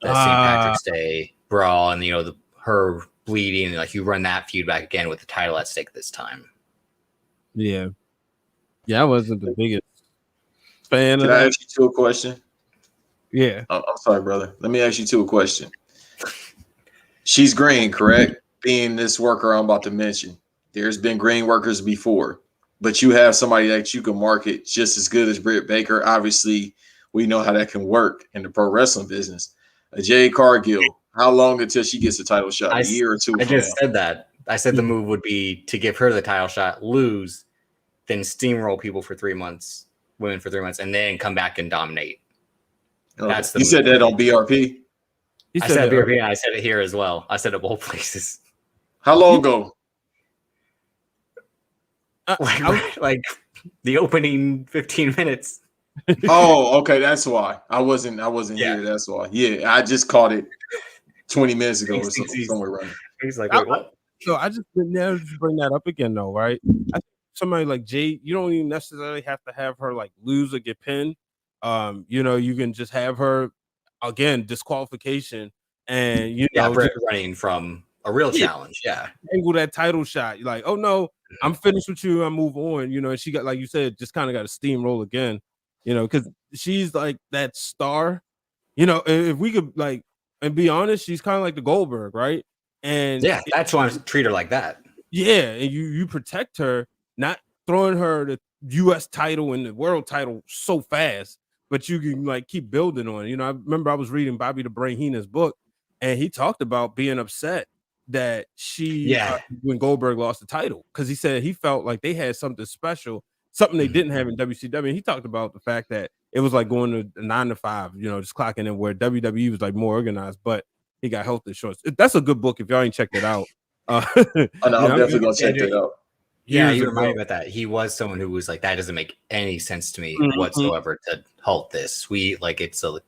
E: the St. Patrick's Day brawl and her bleeding, and like you run that feud back again with the title at stake this time.
A: Yeah, I wasn't the biggest fan
F: Can
A: of
F: I
A: that.
F: ask you two a question?
A: Yeah.
F: I'm sorry, brother. Let me ask you two a question. She's green, correct? Being this worker I'm about to mention. There's been green workers before, but you have somebody that you can market just as good as Britt Baker. Obviously, we know how that can work in the pro wrestling business. Jade Cargill, how long until she gets a title shot? A year or two?
E: I just said that. I said the move would be to give her the title shot, lose, then steamroll people for 3 months, women for 3 months, and then come back and dominate.
F: Okay.
E: That's the
F: you
E: move.
F: said that on BRP?
E: I said BRP, and I said it here as well. I said it both places.
F: How long ago?
E: Like the opening 15 minutes.
F: Oh, okay, that's why. I wasn't here. That's why. Yeah, I just caught it 20 minutes ago or somewhere around.
E: He's like, wait, what?
A: So I just bring that up again, though, right? I think somebody like Jade, you don't even necessarily have to have her like lose or get pinned. You can just have her again disqualification, and
E: Britt running from a real challenge. Yeah,
A: angle that title shot. You're like, oh no, I'm finished with you. I move on. And she got, like you said, just kind of got a steamroll again. Because she's like that star. If we could and be honest, she's kind of like the Goldberg, right? And
E: yeah, that's why I treat her like that.
A: Yeah, and you protect her, not throwing her the U.S. title and the world title so fast, but you can keep building on it. I remember I was reading Bobby the Brain Heenan's book, and he talked about being upset that when Goldberg lost the title, because he said he felt like they had something special, something they didn't have in WCW. And he talked about the fact that it was like going to 9 to 5, just clocking in, where WWE was like more organized, but he got health insurance. That's a good book if y'all ain't checked it out.
F: I'm definitely gonna check that out.
E: Yeah, you remind me about that. He was someone who was like, that doesn't make any sense to me whatsoever to halt this. It's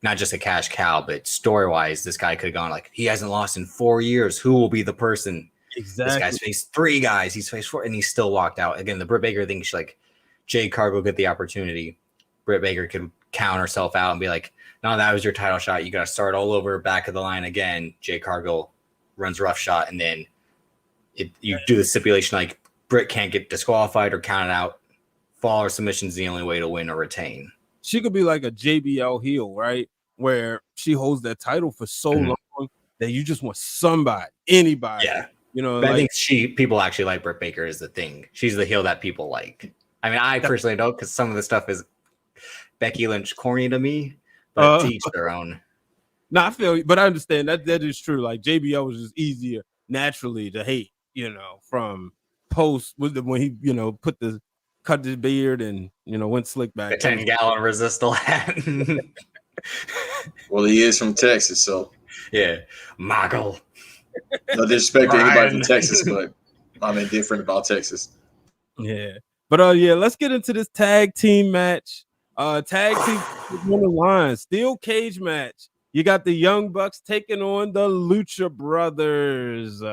E: not just a cash cow, but story wise, this guy could have gone he hasn't lost in 4 years. Who will be the person?
A: Exactly.
E: This guy's faced 3 guys. He's faced 4, and he still walked out. Again, the Britt Baker thing, Jade Cargill get the opportunity. Britt Baker could count herself out and be like, no, that was your title shot. You got to start all over, back of the line again. Jade Cargill runs rough shot, and then you do the stipulation Britt can't get disqualified or counted out. Fall or submission is the only way to win or retain.
A: She could be like a JBL heel, right? Where she holds that title for so long that you just want anybody.
E: Yeah. But I think people actually like Britt Baker is the thing. She's the heel that people like. I mean, I personally don't, because some of the stuff is Becky Lynch corny to me, but to each their own.
A: No, I feel you, but I understand that is true. JBL was just easier naturally to hate, from post when he, cut his beard and went slick back.
E: A 10-gallon resistal hat.
F: Well, he is from Texas, so
E: yeah, Moggle.
F: No disrespect to anybody from Texas, but I'm indifferent about Texas.
A: Yeah, but let's get into this tag team match. Tag team on the line, steel cage match. You got the Young Bucks taking on the Lucha Brothers.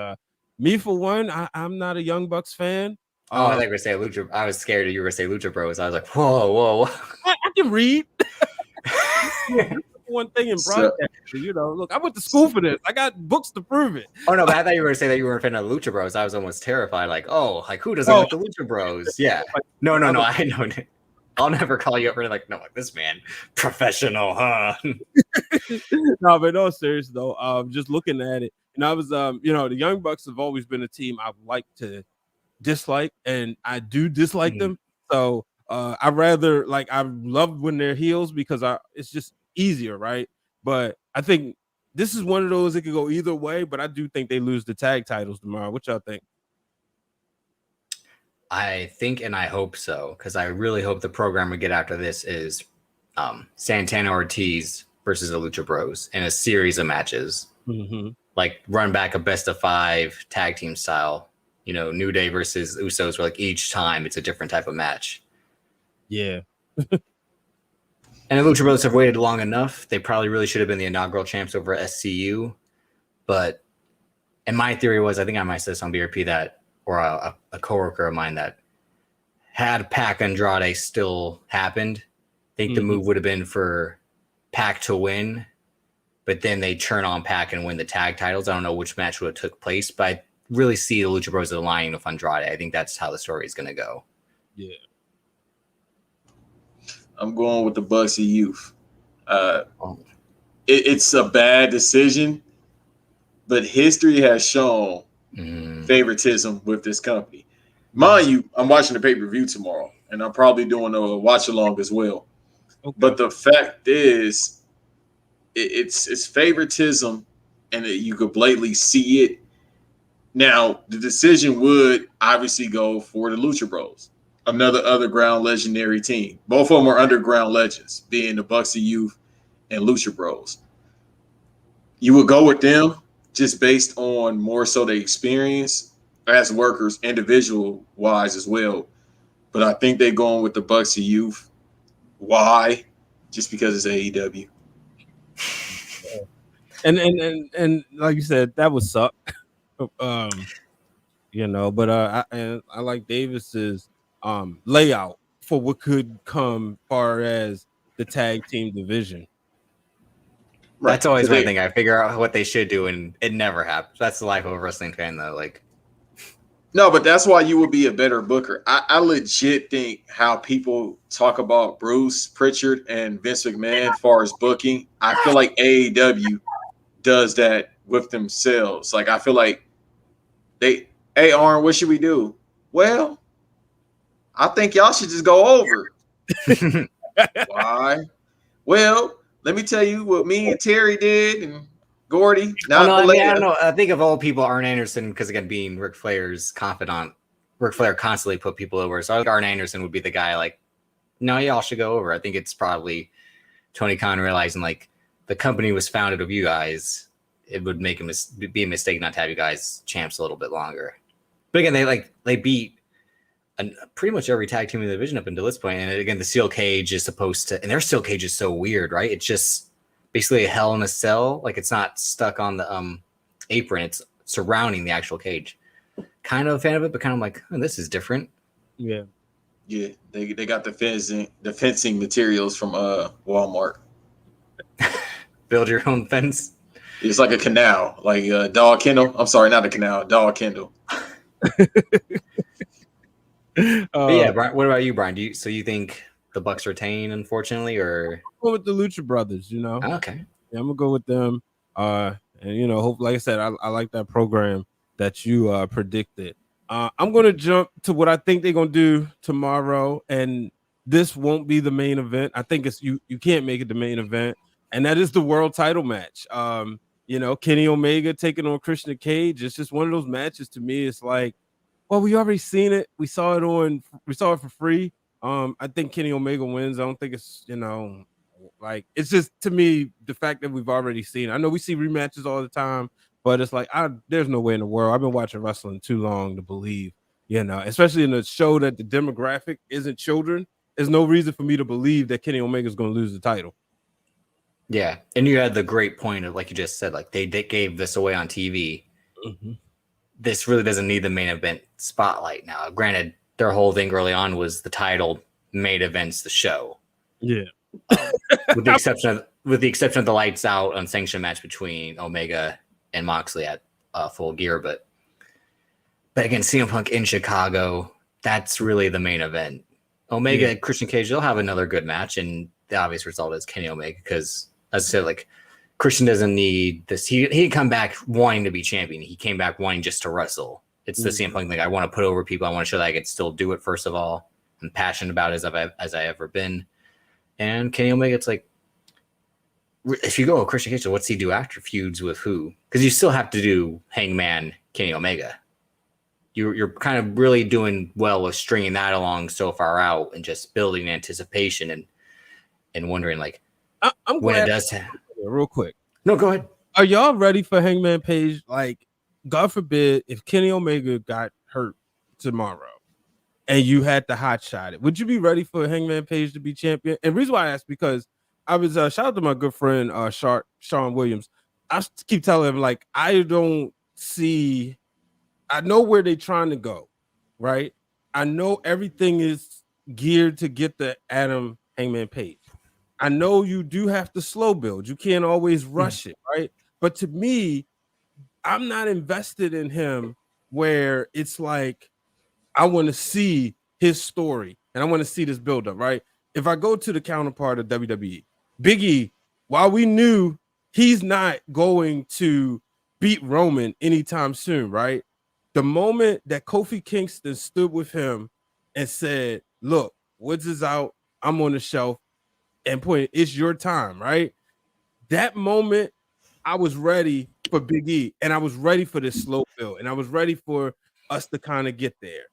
A: Me for one, I'm not a Young Bucks fan.
E: I think we're saying Lucha. I was scared you were going to say Lucha Bros. I was like, whoa.
A: I can read. One thing in broadcasting, look, I went to school for this. I got books to prove it.
E: Oh no, but I thought you were going to say that you were a fan of Lucha Bros. I was almost terrified. Who doesn't like the Lucha Bros? Yeah. No. I know. I'll never call you up for this man, professional, huh?
A: No, but no, serious though. Just looking at it, and I was, the Young Bucks have always been a team I've liked to dislike, and I do dislike them. So I rather I love when they're heels because it's just easier, right? But I think this is one of those that could go either way, but I do think they lose the tag titles tomorrow. What y'all think?
E: I think and I hope so, because I really hope the program we get after this is Santana Ortiz versus the Lucha Bros in a series of matches.
A: Mm-hmm.
E: Like run back a best of 5 tag team style. New Day versus Usos, where like each time it's a different type of match.
A: Yeah.
E: And the Lucha Brothers have waited long enough. They probably really should have been the inaugural champs over SCU. But, and my theory was, I think I might say this on BRP that, or a coworker of mine, that had Pac Andrade still happened, I think the move would have been for Pac to win, but then they turn on Pac and win the tag titles. I don't know which match would have took place, but I really see the Lucha Bros aligning with Andrade. I think that's how the story is going to go.
A: Yeah.
F: I'm going with the Bucks of Youth. It's a bad decision, but history has shown favoritism with this company. Mind you, I'm watching the pay-per-view tomorrow, and I'm probably doing a watch-along as well. Okay. But the fact is, it's favoritism, and you could blatantly see it. Now, the decision would obviously go for the Lucha Bros, another underground legendary team. Both of them are underground legends, being the Bucks of Youth and Lucha Bros. You would go with them just based on more so the experience as workers, individual-wise as well. But I think they're going with the Bucks of Youth. Why? Just because it's AEW.
A: And like you said, that would suck. But I like Davis's layout for what could come far as the tag team division.
E: Right. That's always my thing. I figure out what they should do, and it never happens. That's the life of a wrestling fan, though.
F: No, but that's why you would be a better booker. I legit think how people talk about Bruce Pritchard and Vince McMahon as far as booking, I feel like AEW does that with themselves. Like, I feel like hey, Arn, what should we do? Well, I think y'all should just go over. Why? Well, let me tell you what me and Terry did and Gordy.
E: I don't know. I think of all people, Arn Anderson, because again, being Ric Flair's confidant, Ric Flair constantly put people over. So I think Arn Anderson would be the guy no, y'all should go over. I think it's probably Tony Khan realizing the company was founded of you guys. It would make be a mistake not to have you guys champs a little bit longer. But again, they beat pretty much every tag team in the division up until this point. And again, the steel cage is supposed to, and their steel cage is so weird, right? It's just basically a Hell in a Cell. It's not stuck on the apron. It's surrounding the actual cage. Kind of a fan of it, but kind of this is different.
A: Yeah.
F: Yeah. They got the fencing materials from Walmart.
E: Build your own fence.
F: It's like a canal, like Dog Kendall. I'm sorry, not a canal, Dog Kendall.
E: Yeah, Brian, what about you, Brian? You think the Bucks retain, unfortunately, or
A: I'll go with the Lucha Brothers?
E: Okay,
A: yeah, I'm gonna go with them. And hope, like I said, I like that program that you predicted. I'm gonna jump to what I think they're gonna do tomorrow, and this won't be the main event. I think it's you can't make it the main event, and that is the world title match. Kenny Omega taking on Christian Cage. It's just one of those matches to me. It's like, well, we already seen it. We saw it for free. I think Kenny Omega wins. I don't think it's, it's just, to me, the fact that we've already seen it. I know we see rematches all the time, but it's like, there's no way in the world. I've been watching wrestling too long to believe, especially in a show that the demographic isn't children. There's no reason for me to believe that Kenny Omega is going to lose the title.
E: Yeah, and you had the great point of, like you just said, they gave this away on TV.
A: Mm-hmm.
E: This really doesn't need the main event spotlight now. Granted, their whole thing early on was the title main events the show.
A: Yeah,
E: with the exception of the lights out unsanctioned match between Omega and Moxley at Full Gear, but again, CM Punk in Chicago, that's really the main event. Omega and Christian Cage, they'll have another good match, and the obvious result is Kenny Omega, because as I said, Christian doesn't need this. He didn't come back wanting to be champion. He came back wanting just to wrestle. It's the CM Punk thing. I want to put over people. I want to show that I can still do it. First of all, I'm passionate about it as I ever been. And Kenny Omega, it's if you go with Christian Cage, what's he do after feuds with who? Because you still have to do Hangman, Kenny Omega. You're kind of really doing well with stringing that along so far out and just building anticipation and wondering like
A: I'm
E: when
A: glad
E: it does happen.
A: Real quick.
E: No, go ahead.
A: Are y'all ready for Hangman Page? Like, God forbid, if Kenny Omega got hurt tomorrow and you had to hot shot it, would you be ready for Hangman Page to be champion? And the reason why I asked, because I was shout out to my good friend Sean Williams. I keep telling him, like, I know where they're trying to go, right? I know everything is geared to get the Adam Hangman Page. I know you do have to slow build. You can't always rush it, right? But to me, I'm not invested in him where it's like I want to see his story and I want to see this build up, right? If I go to the counterpart of WWE, Big E, while we knew he's not going to beat Roman anytime soon, right? The moment that Kofi Kingston stood with him and said, look, Woods is out, I'm on the shelf, and point, it's your time, right? That moment, I was ready for Big E, and I was ready for this slow build, and I was ready for us to kind of get there.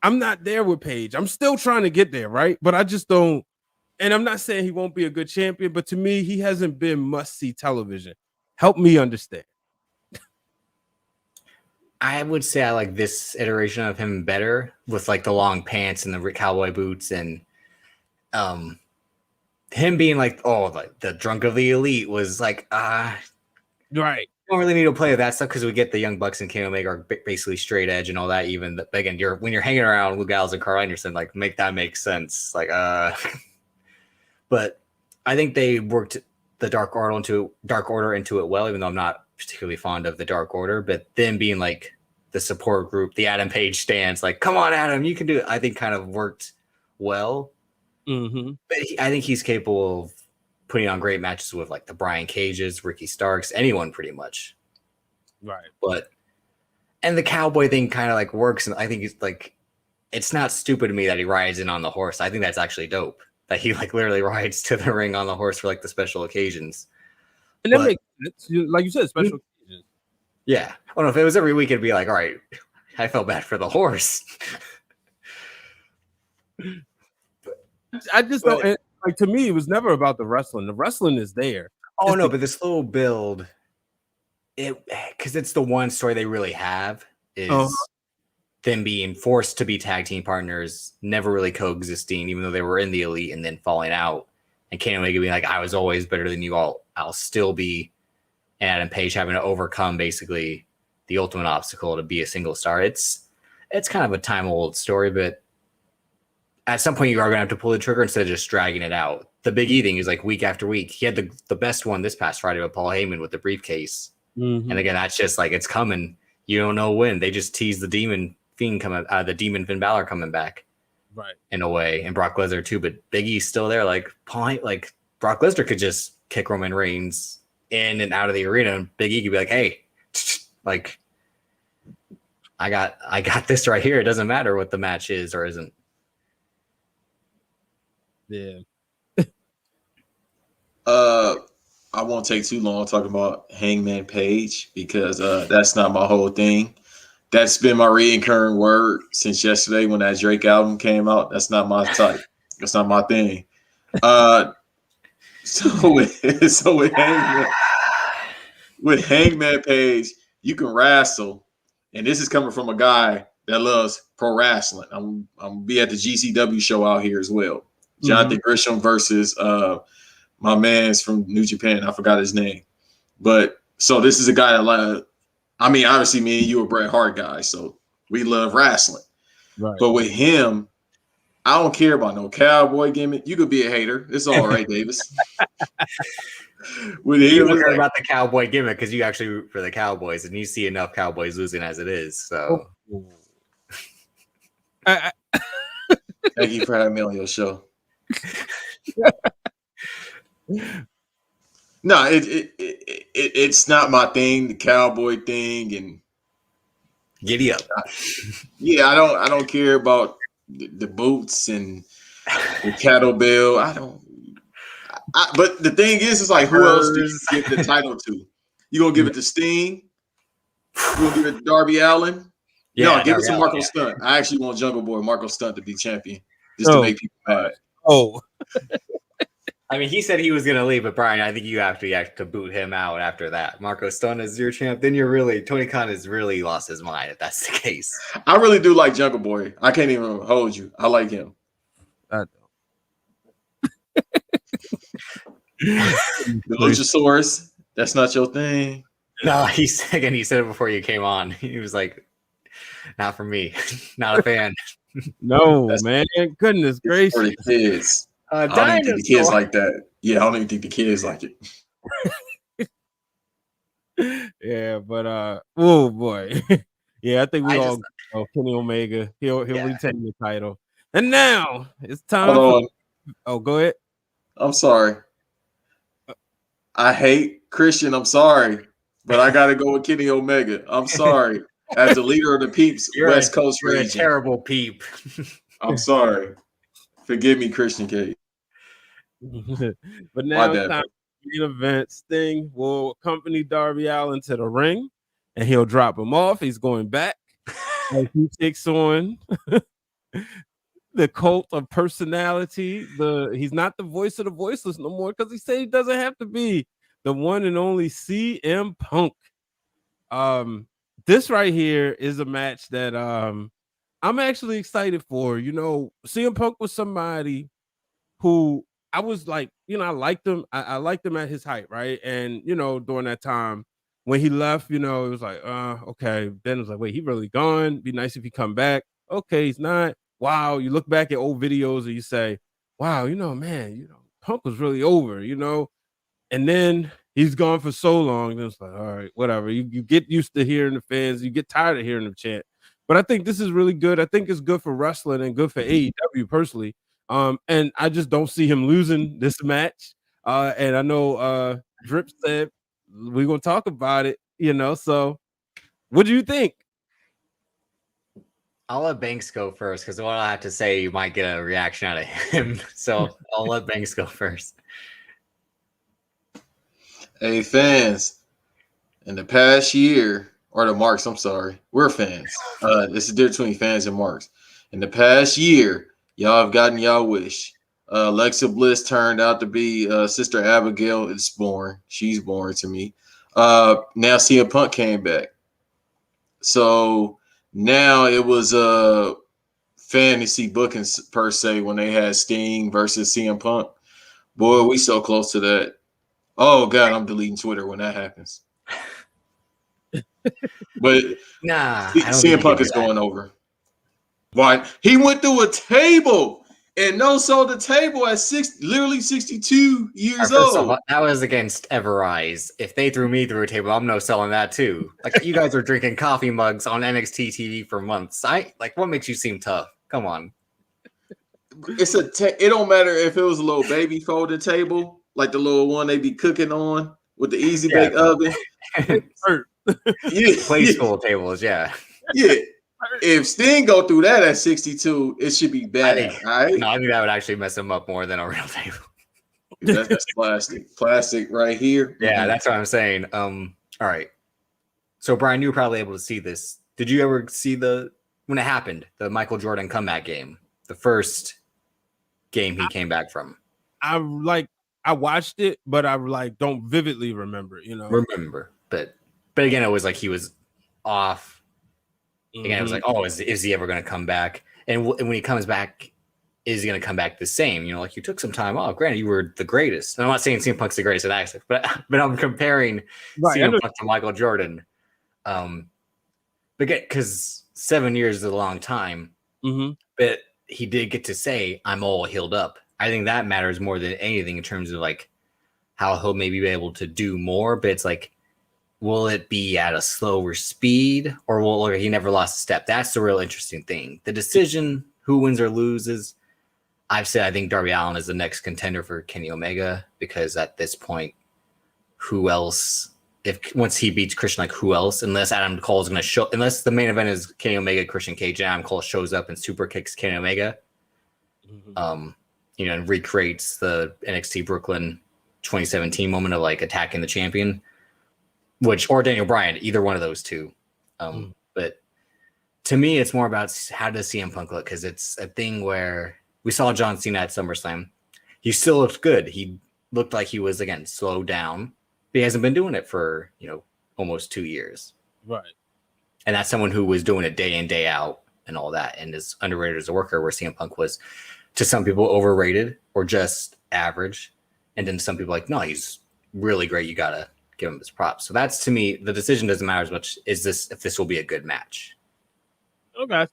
A: I'm not there with Paige. I'm still trying to get there, right? But I just don't, and I'm not saying he won't be a good champion, but to me, he hasn't been must-see television. Help me understand.
E: I would say I like this iteration of him better with like the long pants and the cowboy boots and him being like, oh, like the drunk of the elite was like,
A: right.
E: Don't really need to play with that stuff because we get the Young Bucks and Kenny Omega are basically straight edge and all that. Even again, when you're hanging around Luke Gallows and Carl Anderson, like make that make sense. Like, but I think they worked the Dark Order into it well, even though I'm not particularly fond of the Dark Order. But them being like the support group, the Adam Page stands, like, come on, Adam, you can do it. I think kind of worked well.
A: Mm-hmm.
E: But I think he's capable of putting on great matches with like the Brian Cages, Ricky Starks, anyone pretty much.
A: Right.
E: And the cowboy thing kind of like works. And I think it's like, it's not stupid to me that he rides in on the horse. I think that's actually dope that he like literally rides to the ring on the horse for like the special occasions.
A: And that makes sense. Like you said, special occasions.
E: Yeah. I don't know if it was every week, it'd be like, all right, I felt bad for the horse.
A: I just don't, like, to me, it was never about the wrestling. The wrestling is there.
E: Oh, no, but this little build, because it's the one story they really have is them being forced to be tag team partners, never really coexisting, even though they were in the elite and then falling out. And Kenny Omega being like, I was always better than you all. I'll still be. And Adam Page having to overcome basically the ultimate obstacle to be a single star. It's kind of a time-old story, but at some point you are going to have to pull the trigger instead of just dragging it out. The Big E thing is like week after week. He had the best one this past Friday with Paul Heyman with the briefcase.
A: Mm-hmm.
E: And again, that's just like, it's coming. You don't know when. They just tease the Demon Fiend the Demon Finn Balor coming back.
A: Right.
E: In a way. And Brock Lesnar too, but Big E's still there. Like Brock Lesnar could just kick Roman Reigns in and out of the arena, and Big E could be like, hey, like, I got this right here. It doesn't matter what the match is or isn't.
A: Yeah.
F: I won't take too long talking about Hangman Page because that's not my whole thing. That's been my recurring word since yesterday when that Drake album came out. That's not my type. That's not my thing. So with Hangman Page, you can wrestle, and this is coming from a guy that loves pro wrestling. I'm gonna be at the GCW show out here as well. Jonathan Grisham versus my man's from New Japan. I forgot his name, but so this is a guy that obviously me and you are Bret Hart guys, so we love wrestling.
A: Right.
F: But with him, I don't care about no cowboy gimmick. You could be a hater. It's all right, Davis.
E: With him, you care about the cowboy gimmick because you actually root for the Cowboys, and you see enough Cowboys losing as it is. So,
F: thank you for having me on your show. No, it's not my thing, the cowboy thing, and
E: giddy up.
F: Yeah, I don't care about the boots and the kettlebell. But the thing is like, who else do you give the title to? You gonna give it to Sting? You gonna give it to Darby Allin?
E: Yeah,
F: no, give it to
E: Darby
F: Marco
E: Allin,
F: Stunt. I actually want Jungle Boy Marco Stunt to be champion, just to make people mad.
A: Oh,
E: I mean, he said he was gonna leave, but Brian, I think you have to boot him out after that. Marco Stunt is your champ. Then Tony Khan has really lost his mind if that's the case.
F: I really do like Jungle Boy. I can't even hold you. I like him.
A: I don't.
F: The Luchasaurus. That's not your thing.
E: No, he said it before you came on. He was like, "Not for me. Not a fan."
A: No, man. Goodness gracious.
F: For the kids. I don't even think the kids like that. Yeah, I don't even think the kids like it.
A: Yeah, but oh boy. Yeah, I think we all know Kenny Omega. He'll retain the title. And now it's time. Oh, go ahead.
F: I'm sorry. I hate Christian. I'm sorry. But I gotta go with Kenny Omega. I'm sorry. As the leader of the peeps, West Coast region.
E: You're a terrible peep.
F: I'm sorry. Forgive me, Christian K.
A: But now it's time for the main event. Sting will accompany Darby Allin to the ring, and he'll drop him off. He's going back. As he takes on the cult of personality. He's not the voice of the voiceless no more because he said he doesn't have to be the one and only CM Punk. This right here is a match that I'm actually excited for. You know, CM Punk was somebody who I was like, you know, I liked him. I liked him at his height, right? And you know, during that time when he left, you know, it was like, okay. Then it was like, wait, he really gone? Be nice if he come back. Okay, he's not. Wow, you look back at old videos and you say, wow, you know, man, you know, Punk was really over, you know, and then he's gone for so long. And it's like, all right, whatever. You get used to hearing the fans, you get tired of hearing them chant. But I think this is really good. I think it's good for wrestling and good for AEW personally. And I just don't see him losing this match. And I know Drip said we're gonna talk about it, you know. So what do you think?
E: I'll let Banks go first because what I have to say, you might get a reaction out of him. So I'll let Banks go first.
F: Hey, fans, in the past year, or the Marks, I'm sorry, we're fans. It's the difference between fans and Marks. In the past year, y'all have gotten y'all wish. Alexa Bliss turned out to be Sister Abigail. It's boring. She's boring to me. Now CM Punk came back. So now it was a fantasy booking per se when they had Sting versus CM Punk. Boy, we so close to that. Oh God, I'm deleting Twitter when that happens. But CM Punk is going over. Why? He went through a table and sold the table at literally 62 years old.
E: That was against Everrise. If they threw me through a table, I'm no selling that too. Like you guys are drinking coffee mugs on NXT TV for months. What makes you seem tough? Come on.
F: It don't matter if it was a little baby folded table, like the little one they be cooking on with the easy bake oven.
E: Play school tables, yeah.
F: Yeah. If Sting go through that at 62, it should be bad.
E: I think that would actually mess him up more than a real table.
F: That's plastic right here.
E: Yeah, that's what I'm saying. All right. So Brian, you were probably able to see this. Did you ever see when it happened, the Michael Jordan comeback game, the first game he came back from? I
A: watched it, but I don't vividly remember. You know,
E: but again, it was like he was off. Again, it was like, oh, is he ever going to come back? And when he comes back, is he going to come back the same? You know, like you took some time off. Granted, you were the greatest. And I'm not saying CM Punk's the greatest at access, but I'm comparing CM Punk to Michael Jordan. Because 7 years is a long time. Mm-hmm. But he did get to say, I'm all healed up. I think that matters more than anything in terms of like how he'll maybe be able to do more. But it's like, will it be at a slower speed or he never lost a step? That's the real interesting thing. The decision, who wins or loses, I've said I think Darby Allin is the next contender for Kenny Omega because at this point, who else? Once he beats Christian, like who else? Unless Adam Cole is going to show, unless the main event is Kenny Omega, Christian Cage, and Adam Cole shows up and super kicks Kenny Omega. Mm-hmm. and recreates the NXT Brooklyn 2017 moment of like attacking the champion, or Daniel Bryan, either one of those two. But to me, it's more about how does CM Punk look, because it's a thing where we saw John Cena at SummerSlam. He still looked good. He looked like he was, again, slowed down. But he hasn't been doing it for, almost 2 years.
A: Right.
E: And that's someone who was doing it day in, day out and all that, and is underrated as a worker, where CM Punk was, to some people, overrated or just average. And then some people like, no, he's really great. You got to give him his props. So that's, to me, the decision doesn't matter as much if this will be a good match.
A: Okay.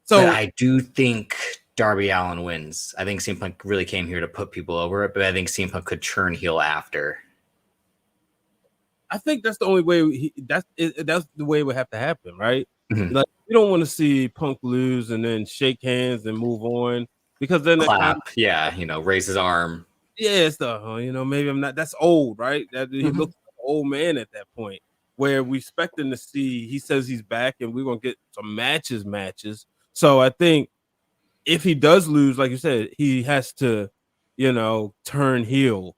E: So but I do think Darby Allin wins. I think CM Punk really came here to put people over it, but I think CM Punk could turn heel after.
A: I think that's the only way. That's the way it would have to happen, right?
E: Mm-hmm.
A: Like, you don't want to see Punk lose and then shake hands and move on, because then
E: clap, raise his arm.
A: Yeah, it's maybe I'm not. That's old, right? That he looks like an old man at that point. Where we expecting to see, he says he's back, and we're gonna get some matches. So I think if he does lose, like you said, he has to, turn heel.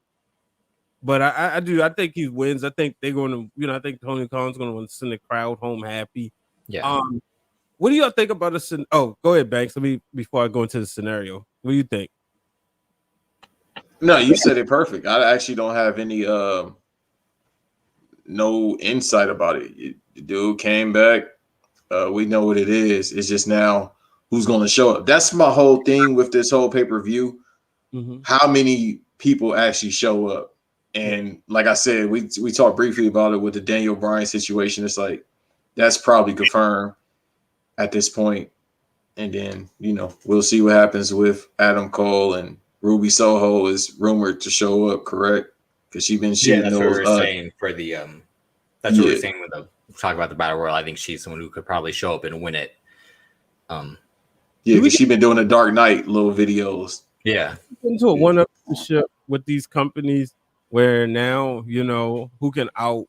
A: But I think he wins. I think they're going to, I think Tony Khan's going to want to send the crowd home happy.
E: Yeah.
A: What do y'all think about this? Oh, go ahead, Banks. Before I go into the scenario, what do you think?
F: No, you said it perfect. I actually don't have any no insight about it. The dude came back. We know what it is. It's just now who's going to show up. That's my whole thing with this whole pay-per-view. Mm-hmm. How many people actually show up? And like I said, we talked briefly about it with the Daniel Bryan situation. It's like that's probably confirmed at this point. And then, we'll see what happens with Adam Cole, and Ruby Soho is rumored to show up, correct? Because she's been shooting
E: that's
F: those.
E: What we're saying for the that's what we're saying with the talk about the Battle Royal. I think she's someone who could probably show up and win it.
F: Because she's been doing the Dark Knight little videos.
E: Yeah.
A: Into a one-upmanship with these companies where now, who can out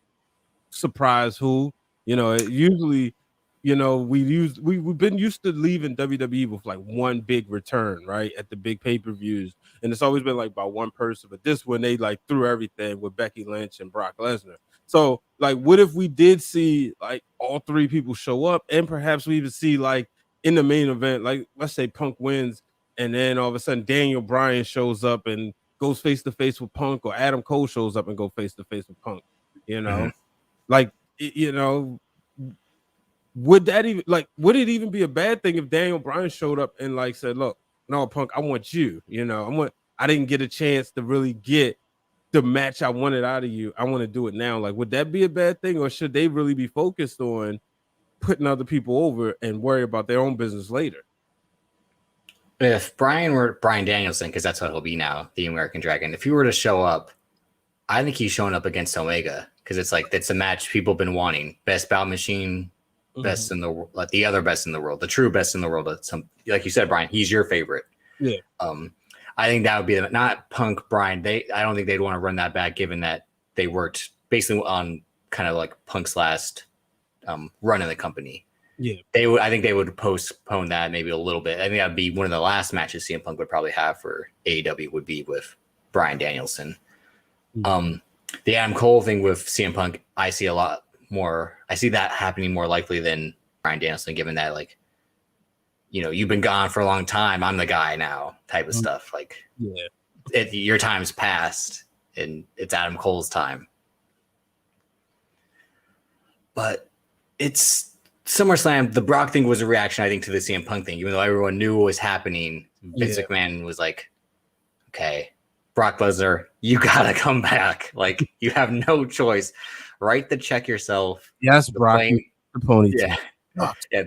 A: surprise who, usually, we've been used to leaving WWE with like one big return, right? At the big pay-per-views. And it's always been like by one person, but this one they like threw everything with Becky Lynch and Brock Lesnar. So like, what if we did see like all three people show up, and perhaps we even see like in the main event, like let's say Punk wins, and then all of a sudden Daniel Bryan shows up and goes face to face with Punk, or Adam Cole shows up and go face to face with Punk, would it even be a bad thing if Daniel Bryan showed up and like said, look, no, Punk, I want you, I didn't get a chance to really get the match I wanted out of you. I want to do it now. Like, would that be a bad thing, or should they really be focused on putting other people over and worry about their own business later?
E: If Brian were Bryan Danielson, because that's what he'll be now, the American Dragon, if he were to show up, I think he's showing up against Omega, because it's a match people have been wanting. Best bout machine, best in the world, like the other best in the world, the true best in the world. Like you said, Brian, he's your favorite.
A: Yeah.
E: I think that would be not Punk, Brian. I don't think they'd want to run that back, given that they worked basically on kind of like Punk's last run in the company.
A: Yeah,
E: I think they would postpone that maybe a little bit. I think that'd be one of the last matches CM Punk would probably have for AEW would be with Bryan Danielson. Mm-hmm. The Adam Cole thing with CM Punk, I see a lot more. I see that happening more likely than Bryan Danielson, given that like, you've been gone for a long time. I'm the guy now, type of stuff. Like, your time's passed, and it's Adam Cole's time. But it's SummerSlam, the Brock thing was a reaction, I think, to the CM Punk thing. Even though everyone knew what was happening, Vince McMahon was like, okay, Brock Lesnar, you got to come back. Like, you have no choice. Write the check yourself.
A: Yes, Brock. The ponytail.
E: Yeah,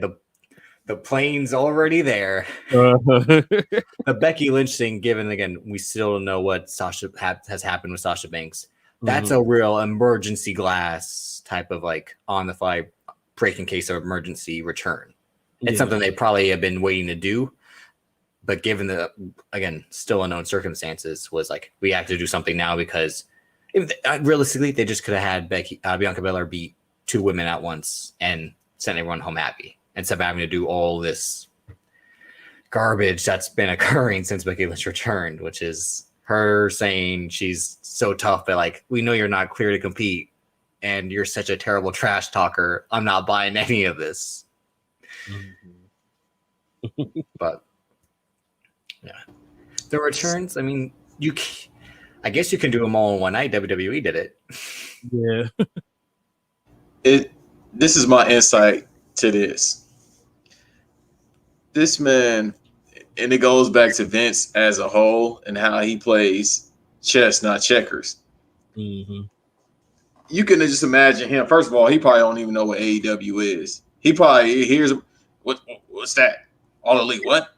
E: the plane's already there. The Becky Lynch thing, given, again, we still don't know what has happened with Sasha Banks. That's a real emergency glass type of, like, on-the-fly break in case of emergency return. It's something they probably have been waiting to do, but given the, again, still unknown circumstances, was like, we have to do something now, because realistically they just could have had Bianca Belair beat two women at once and sent everyone home happy, instead of having to do all this garbage that's been occurring since Becky Lynch returned, which is her saying she's so tough, but like, we know you're not clear to compete and you're such a terrible trash talker. I'm not buying any of this. But yeah, the returns, I mean, I guess you can do them all in one night. WWE did it.
A: Yeah.
F: This is my insight to this. This man, and it goes back to Vince as a whole and how he plays chess, not checkers.
A: Mm-hmm.
F: You can just imagine him. First of all, he probably don't even know what AEW is. He probably hears what's that? All Elite, what?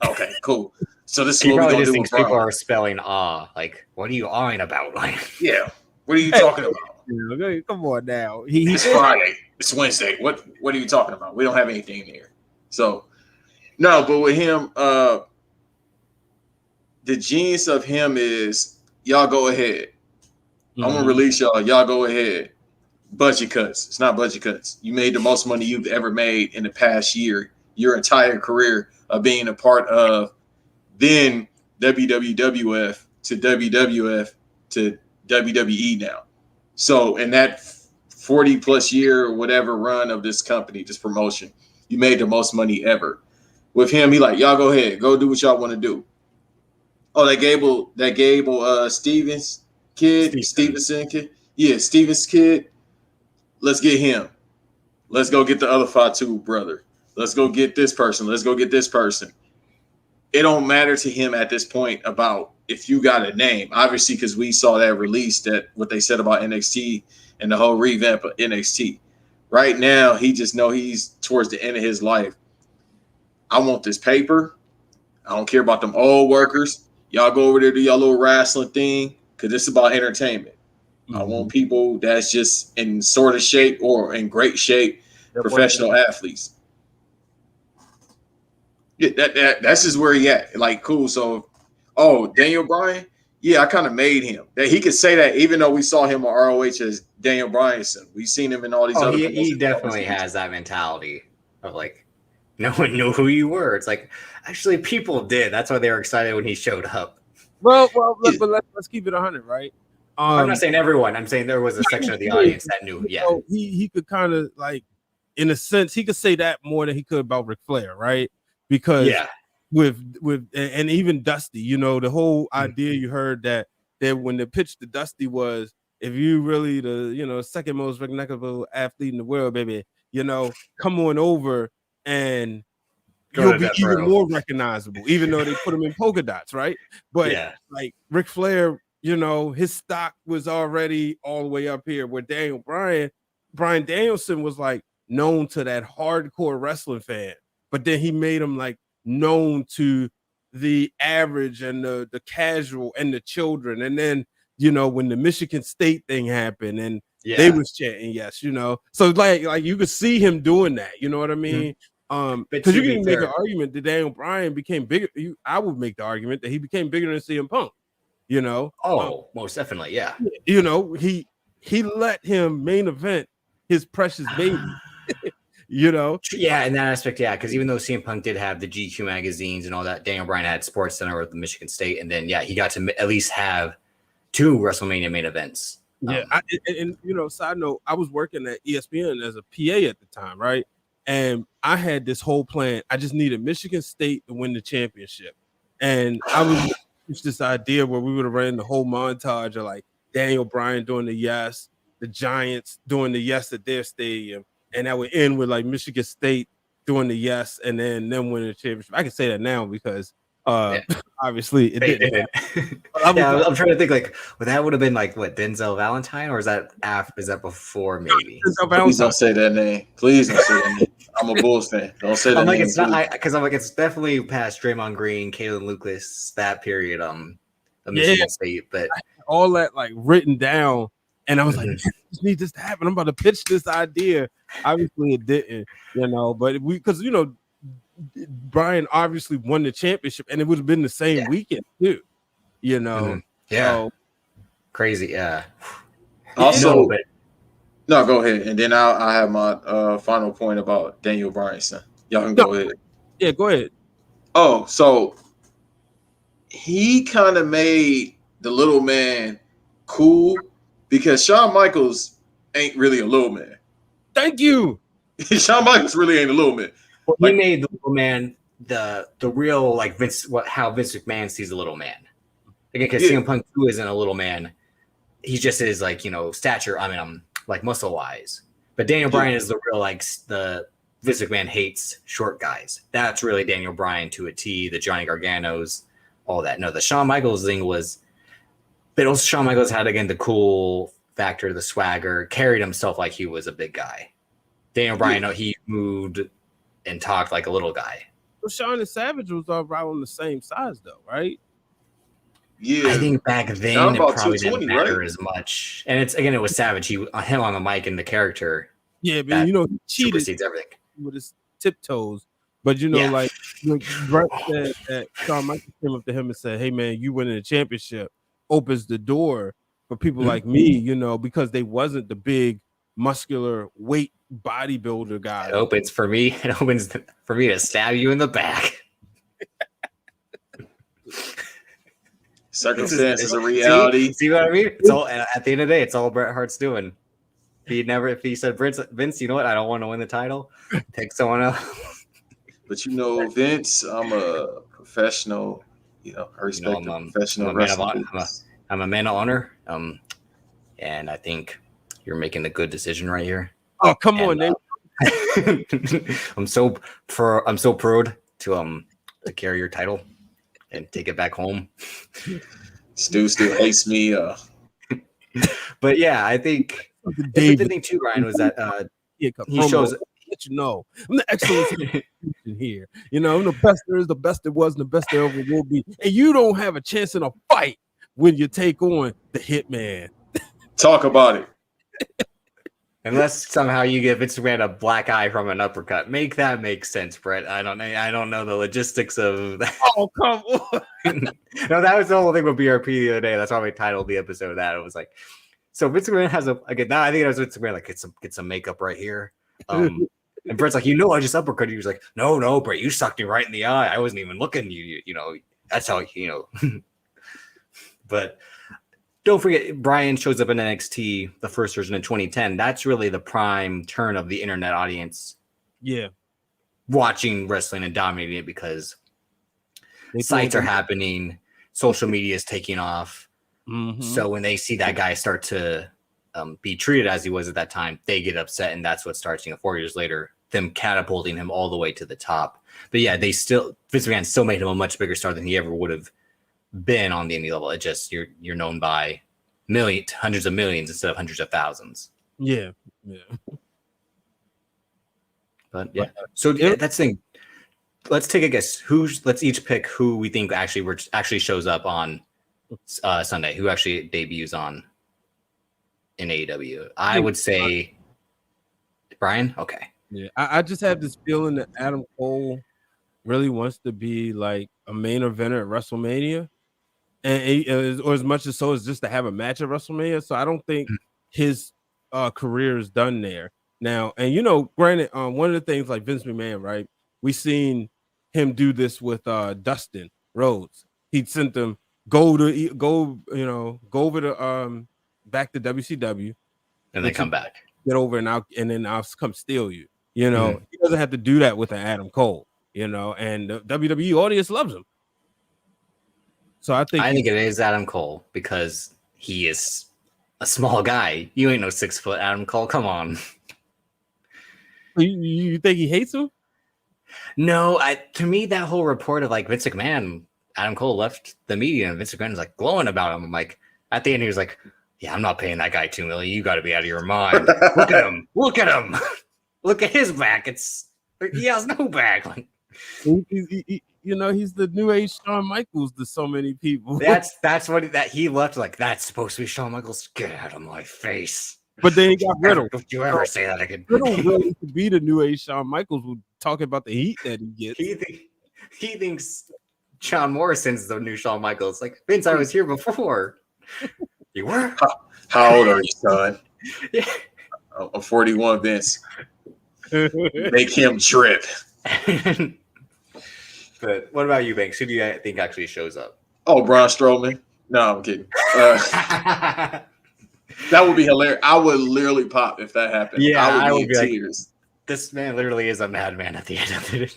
F: Okay, cool. So this is what we're gonna do.
E: People are spelling awe. Like, what are you awing about? Like,
F: yeah, what are you talking about?
A: Yeah, come on now.
F: It's Friday. It's Wednesday. What are you talking about? We don't have anything there. So no, but with him, the genius of him is y'all go ahead. Mm-hmm. I'm gonna release y'all. Y'all go ahead. Budget cuts. It's not budget cuts. You made the most money you've ever made in the past year, your entire career of being a part of then WWF to WWF to WWE now. So in that 40 plus year or whatever run of this company, this promotion, you made the most money ever. With him, he like, y'all go ahead, go do what y'all want to do. Oh, that Gable Stevenson kid. Yeah, Stevens kid. Let's get him. Let's go get the other Fatu brother. Let's go get this person. Let's go get this person. It don't matter to him at this point about if you got a name, obviously, because we saw that release, that what they said about NXT and the whole revamp of NXT. Right now, he just know he's towards the end of his life. I want this paper. I don't care about them old workers. Y'all go over there, do y'all little wrestling thing, because it's about entertainment. Mm-hmm. I want people that's just in sort of shape or in great shape, professional athletes. Yeah, that's just where he at. Like, cool. So, Daniel Bryan, yeah, I kind of made him. That he could say that even though we saw him on ROH as Daniel Bryanson. We've seen him in all these other.
E: He definitely has that mentality of like, no one knew who you were. It's like, actually, people did. That's why they were excited when he showed up.
A: Well, but let's keep it 100, right?
E: I'm not saying everyone. I'm saying there was a section of the audience that knew. Yeah,
A: so he could kind of like, in a sense, he could say that more than he could about Ric Flair, right? Because with and even Dusty, you know, the whole idea you heard that when the pitch to Dusty was, if you really the second most recognizable athlete in the world, baby, come on over and you'll be even more recognizable, even though they put him in polka dots, right? But like Ric Flair, his stock was already all the way up here. Where Bryan Danielson was like known to that hardcore wrestling fan, but then he made him like known to the average and the casual and the children. And then, when the Michigan State thing happened and they was chanting, yes, so like you could see him doing that. You know what I mean? Because you can make an argument that Daniel Bryan became bigger. I would make the argument that he became bigger than CM Punk.
E: Most definitely, yeah.
A: He let him main event his precious baby.
E: Yeah, in that aspect, yeah, because even though CM Punk did have the GQ magazines and all that, Daniel Bryan had Sports Center with the Michigan State, and then he got to at least have 2 WrestleMania main events.
A: Yeah, side note, I was working at ESPN as a PA at the time, right? And I had this whole plan. I just needed Michigan State to win the championship, and I was this idea where we would have ran the whole montage of like Daniel Bryan doing the yes, the Giants doing the yes at their stadium. And that would end with like Michigan State doing the yes and then them winning the championship. I can say that now because obviously it didn't.
E: I'm trying to think like, well, that would have been like what, Denzel Valentine, or is that after? Is that before? Maybe.
F: Please don't say that name. Please don't say that name. I'm a Bulls fan. Don't say that name.
E: It's not because I'm like it's definitely past Draymond Green, Kalen Lucas, that period. Michigan State, but
A: all that like written down. And I was like, I just need this to happen. I'm about to pitch this idea. Obviously, it didn't, but because Bryan obviously won the championship, and it would have been the same weekend too,
E: Yeah, so, crazy. Yeah.
F: Also, no, go ahead, and then I have my final point about Daniel Bryanson. Y'all can go ahead.
A: Yeah, go ahead.
F: Oh, so he kind of made the little man cool because Shawn Michaels ain't really a little man.
A: Thank you.
F: Shawn Michaels really ain't a little man.
E: Well, he made the little man the real like how Vince McMahon sees the little man. Again, because CM Punk too isn't a little man. He just is like, stature. I mean, like muscle wise. But Daniel Bryan is the real like the Vince McMahon hates short guys. That's really Daniel Bryan to a T. The Johnny Garganos, all that. No, the Shawn Michaels thing was. But also Shawn Michaels had again the cool factor, the swagger, carried himself like he was a big guy. Daniel Bryan, he moved and talked like a little guy.
A: Well, Shawn and Savage was all around the same size though, right?
F: Yeah,
E: I think back then it probably didn't matter as much. And it was Savage. Him on the mic and the character.
A: Yeah, but he cheated
E: supersedes everything
A: with his tiptoes. But like Brett said that Shawn Michaels came up to him and said, "Hey man, you winning the championship opens the door for people like me, because they wasn't the big muscular weight bodybuilder guy."
E: It opens for me to stab you in the back.
F: Circumstances of reality.
E: See what I mean? It's all at the end of the day, it's all Bret Hart's doing. If he said, Vince, you know what? I don't want to win the title. Take someone else.
F: But Vince, I'm a professional. I respect the professional wrestling.
E: I'm a man of honor. And I think you're making a good decision right here.
A: Oh, come on, Nate.
E: I'm so proud to carry your title and take it back home.
F: Stu still hates me.
E: But yeah, I think the thing too, Ryan, was that he shows.
A: I'm the excellence here. I'm the best there is, the best there was, and the best there ever will be. And you don't have a chance in a fight when you take on the Hitman.
F: Talk about it.
E: Unless somehow you give Vince McMahon a black eye from an uppercut. Make that make sense, Brett. I don't know the logistics of that.
A: Oh, come on.
E: No, that was the whole thing with BRP the other day. That's why we titled the episode that. It was like, so Vince McMahon has now I think it was Vince McMahon, like, get some makeup right here. And Brett's like, I just uppercut. He was like, no, Brett, you sucked me right in the eye. I wasn't even looking. That's how, But don't forget, Brian shows up in NXT, the first version in 2010. That's really the prime turn of the internet audience.
A: Yeah.
E: Watching wrestling and dominating it because sites are happening. Social media is taking off. Mm-hmm. So when they see that guy start to be treated as he was at that time, they get upset. And that's what starts, 4 years later, them catapulting him all the way to the top. But yeah, Vince McMahon still made him a much bigger star than he ever would have been on the indie level. It just you're known by hundreds of millions instead of hundreds of thousands.
A: Yeah.
E: But yeah, so that's the thing. Let's take a guess. Let's each pick who we think actually shows up on Sunday. Who actually debuts in AEW? I would say Brian. Okay.
A: Yeah, I just have this feeling that Adam Cole really wants to be like a main eventer at WrestleMania. Or as much as so as just to have a match at WrestleMania. So I don't think his career is done there now. And granted, one of the things like Vince McMahon, right? We seen him do this with Dustin Rhodes. He'd sent them go over to back to WCW,
E: and they come back,
A: get over and then I'll come steal you. He doesn't have to do that with an Adam Cole. And the WWE audience loves him. So I think
E: it is Adam Cole because he is a small guy. You ain't no 6 foot Adam Cole. Come on.
A: You think he hates him?
E: No, to me, that whole report of like Vince McMahon, Adam Cole left the media and Vince McMahon was like glowing about him. I'm like, at the end, he was like, yeah, I'm not paying that guy $2 million. You got to be out of your mind. Look at him. Look at him. Look at his back. He has no back. Like,
A: he's the new age Shawn Michaels to so many people.
E: That's what he left. Like, that's supposed to be Shawn Michaels. Get out of my face.
A: But then he got Riddle.
E: Don't you ever say that again?
A: Riddle really to be the new age Shawn Michaels who talking about the heat that he gets.
E: He thinks Shawn Morrison's the new Shawn Michaels. Like, Vince, I was here before. You were?
F: How old are you, son?
E: Yeah.
F: I'm 41, Vince. Make him drip.
E: But what about you, Banks? Who do you think actually shows up?
F: Oh, Braun Strowman. No, I'm kidding. That would be hilarious. I would literally pop if that happened.
E: Yeah,
F: I
E: I
F: would
E: would
F: be in
E: be like,
F: tears.
E: This man literally is a madman at the end of it.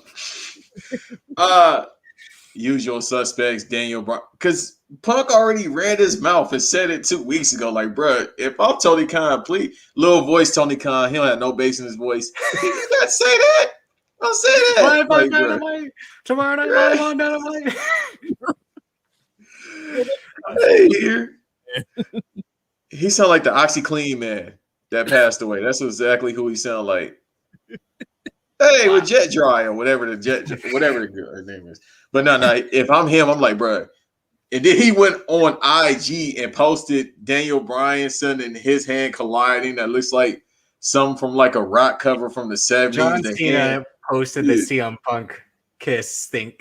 F: Usual suspects, Daniel Bryan. Because Punk already read his mouth and said it 2 weeks ago. Like, bro, if I'm Tony Khan, please, little voice Tony Khan, he don't have no bass in his voice. You can't say that. Don't say that. Like,
E: Tomorrow night, on Dynamite.
F: Hey, here. He sound like the OxyClean man that passed away. That's exactly who he sound like. Hey, with Jet Dry or whatever whatever the girl name is. But no, if I'm him, I'm like, bro. And then he went on IG and posted Daniel Bryan sending his hand colliding. That looks like some from like a rock cover from the 70s.
E: John Cena posted the CM Punk kiss thing.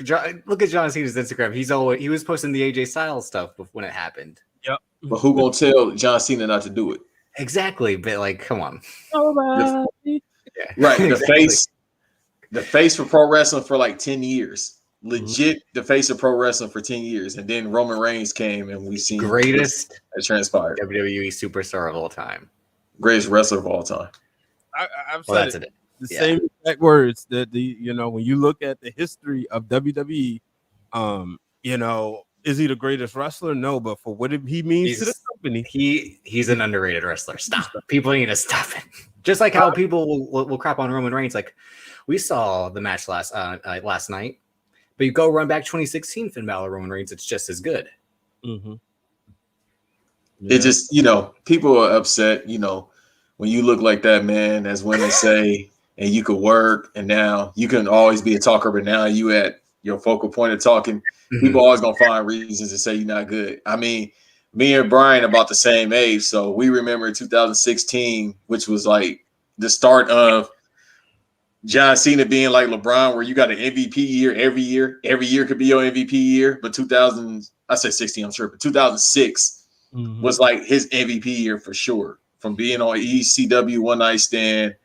E: Look at John Cena's Instagram. He was posting the AJ Styles stuff when it happened.
A: Yep.
F: But who gonna tell John Cena not to do it?
E: Exactly. But like, come on.
A: Nobody.
F: Right. The face for pro wrestling for like 10 years. Legit the face of pro wrestling for 10 years. And then Roman Reigns came and we seen
E: greatest
F: that transpired.
E: WWE superstar of all time.
F: Greatest wrestler of all time.
A: I've said the same exact words that when you look at the history of WWE, is he the greatest wrestler? No, but for what he means to the company,
E: he's an underrated wrestler. Stop. People need to stop it. Just like how people will crap on Roman Reigns. Like we saw the match last night, but you go run back 2016 Finn Balor Roman Reigns, it's just as good.
A: Mm-hmm.
F: Yeah. It just people are upset. When you look like that, man, as women say, and you could work, and now you can always be a talker, but now you at your focal point of talking. Mm-hmm. People always gonna find reasons to say you're not good. I mean, me and Brian about the same age, so we remember 2016, which was like the start of John Cena being like LeBron, where you got an MVP year every year could be your MVP year. But 2016, I'm sure, but 2006 was like his MVP year for sure. From being on ECW One Night Stand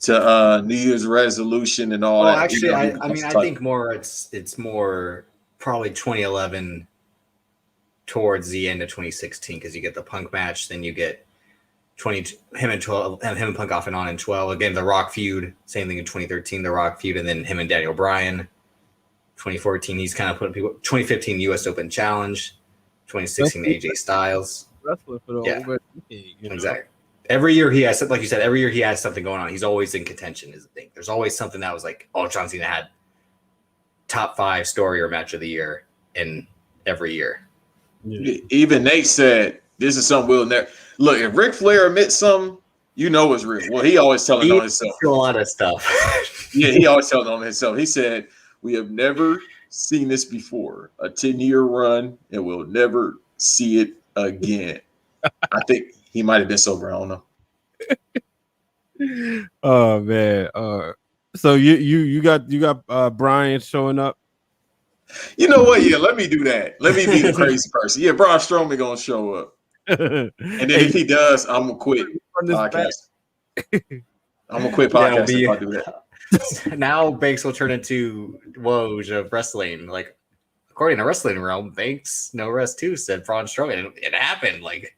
F: to New Year's Resolution and all that.
E: Actually, I think more it's more probably 2011 towards the end of 2016 because you get the Punk match, then you get him and Punk off and on in 12. Again, the Rock feud, same thing in 2013, the Rock feud, and then him and Daniel Bryan. 2014, he's kind of putting people. 2015 U.S. Open Challenge. 2016 AJ Styles.
A: Wrestler for the over
E: exactly. Every year he has, like you said, every year he has something going on. He's always in contention. Is the thing. There's always something that was like, oh, John Cena had top 5 story or match of the year in every year.
F: Yeah. Even Nate said this is something we'll never look. If Ric Flair admits something, it's real. Well, he always telling on himself.
E: A lot of stuff.
F: Yeah, he always telling on himself. He said, "We have never seen this before. A 10-year run, and we'll never see it again." I think he might have been sober. I don't know.
A: Oh man. So you got Brian showing up.
F: You know what? Yeah, let me do that. Let me be the crazy person. Yeah, Braun Strowman gonna show up, and then if he does, I'm gonna quit podcast. I'm gonna quit podcast if I do that.
E: Now Banks will turn into Woj of wrestling. Like according to Wrestling Realm, Banks No Rest 2 said Braun Strowman. It happened. Like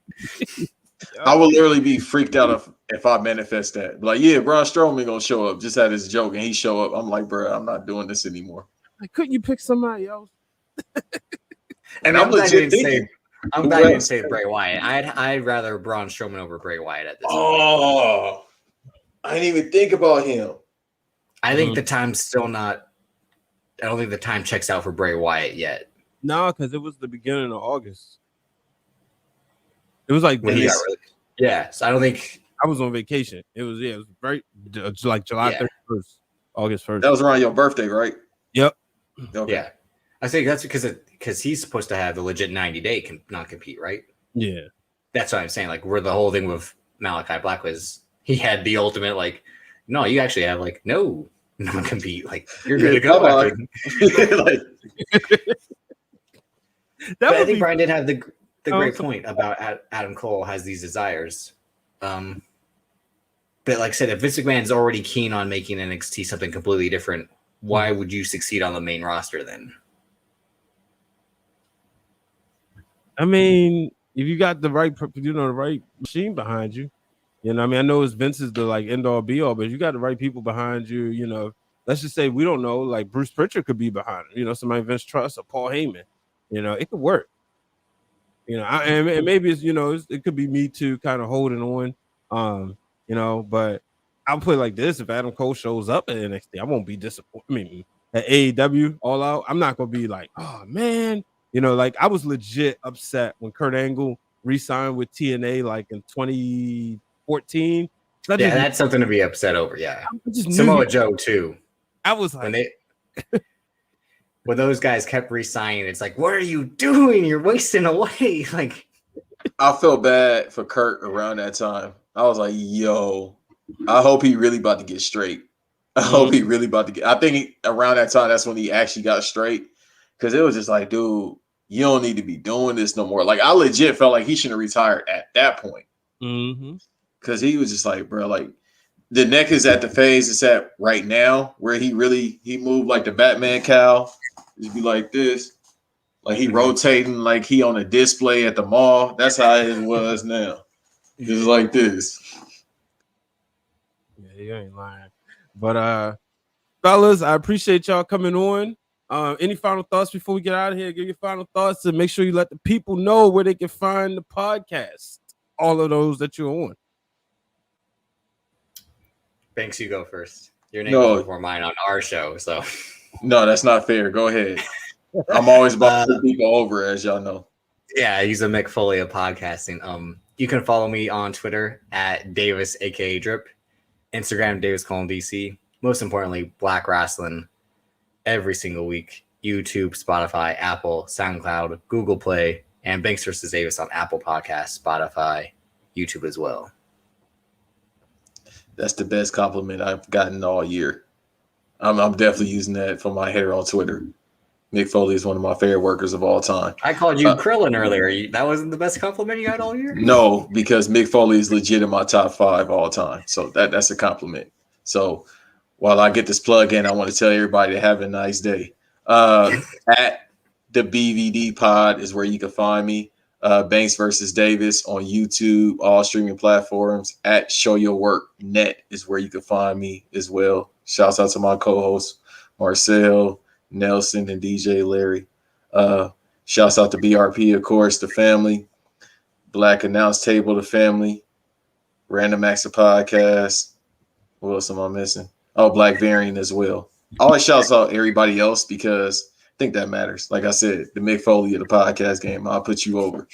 F: I will literally be freaked out if I manifest that. Like, yeah, Braun Strowman gonna show up. Just had his joke, and he show up. I'm like, bro, I'm not doing this anymore.
A: Like, couldn't you pick somebody else?
F: And I'm legit thinking.
E: I'm glad you didn't say Bray Wyatt. I'd rather Braun Strowman over Bray Wyatt at this point.
F: Oh, I didn't even think about him.
E: I think the time's still not. I don't think the time checks out for Bray Wyatt yet.
A: No, because it was the beginning of August. It was like
E: So I don't think
A: I was on vacation. It was very like July 31st, August 1st.
F: That was around your birthday, right?
A: Yep.
F: Okay.
E: Yeah. I think that's because he's supposed to have the legit 90-day non-compete, right?
A: Yeah.
E: That's what I'm saying. Like, where the whole thing with Malachi Black was, he had the ultimate, like, no, you actually have, like, no non-compete. Like, you're good to go. But I think Brian did have the great point about Adam Cole has these desires. But like I said, if Vince McMahon's already keen on making NXT something completely different, why would you succeed on the main roster then?
A: I mean, if you got the right, the right machine behind you, I mean, I know it's Vince is the like end all be all, but if you got the right people behind you, let's just say we don't know, like Bruce Pritchard could be behind him, somebody Vince trusts or Paul Heyman, it could work. And maybe it's, it could be me too, kind of holding on, but I'll put it like this: if Adam Cole shows up at NXT, I won't be disappointed. I mean, at AEW All Out, I'm not gonna be like, oh man, like I was legit upset when Kurt Angle re-signed with TNA like in 2014.
E: That's something to be upset over. Yeah,
A: Samoa
E: Joe too.
A: I was like,
E: when those guys kept re-signing, it's like, what are you doing? You're wasting away. Like,
F: I felt bad for Kurt around that time. I was like, yo, I hope he really about to get straight. I hope he really about to get. I think around that time, that's when he actually got straight, because it was just like, dude, you don't need to be doing this no more. Like, I legit felt like he should have retired at that point, because he was just like, bro, like the neck is at the phase it's at right now, where he moved like the Batman cowl. Just be like this, like he rotating like he on a display at the mall. That's how it was now. Just like this.
A: Yeah, you ain't lying. But fellas, I appreciate y'all coming on. Any final thoughts before we get out of here? Give your final thoughts and make sure you let the people know where they can find the podcast. All of those that you're on.
E: Banks, you go first. Your name is before mine on our show, so.
F: No, that's not fair. Go ahead. I'm always about to put people over, as y'all know.
E: Yeah, he's a Mick Foley of podcasting. You can follow me on Twitter at Davis, aka Drip, Instagram DavisColumDC. Most importantly, Black Wrestling every single week. YouTube, Spotify, Apple, SoundCloud, Google Play, and Banks vs. Davis on Apple Podcasts, Spotify, YouTube as well.
F: That's the best compliment I've gotten all year. I'm definitely using that for my hair on Twitter. Mick Foley is one of my favorite workers of all time.
E: I called you Krillin earlier. That wasn't the best compliment you had all year?
F: No, because Mick Foley is legit in my top 5 all time. So that's a compliment. So while I get this plug in, I want to tell everybody to have a nice day. At the BVD Pod is where you can find me. Banks vs. Davis on YouTube, all streaming platforms. At Show Your Work Net is where you can find me as well. Shouts out to my co-hosts, Marcel, Nelson, and DJ Larry. Shouts out to BRP, of course, the family. Black Announce Table, the family. Random Acts of Podcast. What else am I missing? Oh, Black Variant as well. Always shouts out everybody else, because I think that matters. Like I said, the Mick Foley of the podcast game. I'll put you over.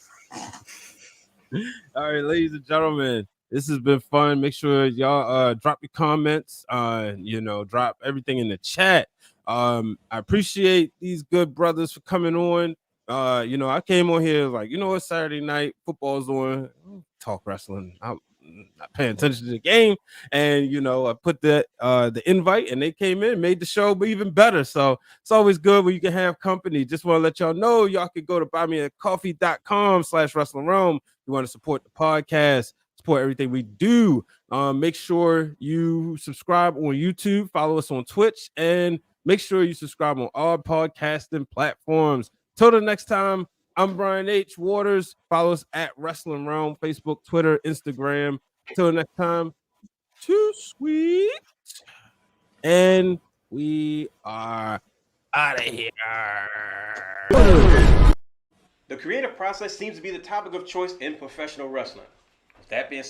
A: All right, ladies and gentlemen, this has been fun. Make sure y'all drop your comments. Drop everything in the chat. I appreciate these good brothers for coming on. I came on here like, it's Saturday night, football's on, talk wrestling. I'm not paying attention to the game, and I put the invite, and they came in, made the show even better. So it's always good when you can have company. Just want to let y'all know, y'all can go to buymeacoffee.com/WrestlingRealm. You want to support the podcast, support everything we do. Make sure you subscribe on YouTube, follow us on Twitch, and make sure you subscribe on all podcasting platforms. Till the next time, I'm Brian H. Waters. Follow us at Wrestling Realm, Facebook, Twitter, Instagram. Till the next time, too sweet. And we are out of here.
G: The creative process seems to be the topic of choice in professional wrestling. With that being said,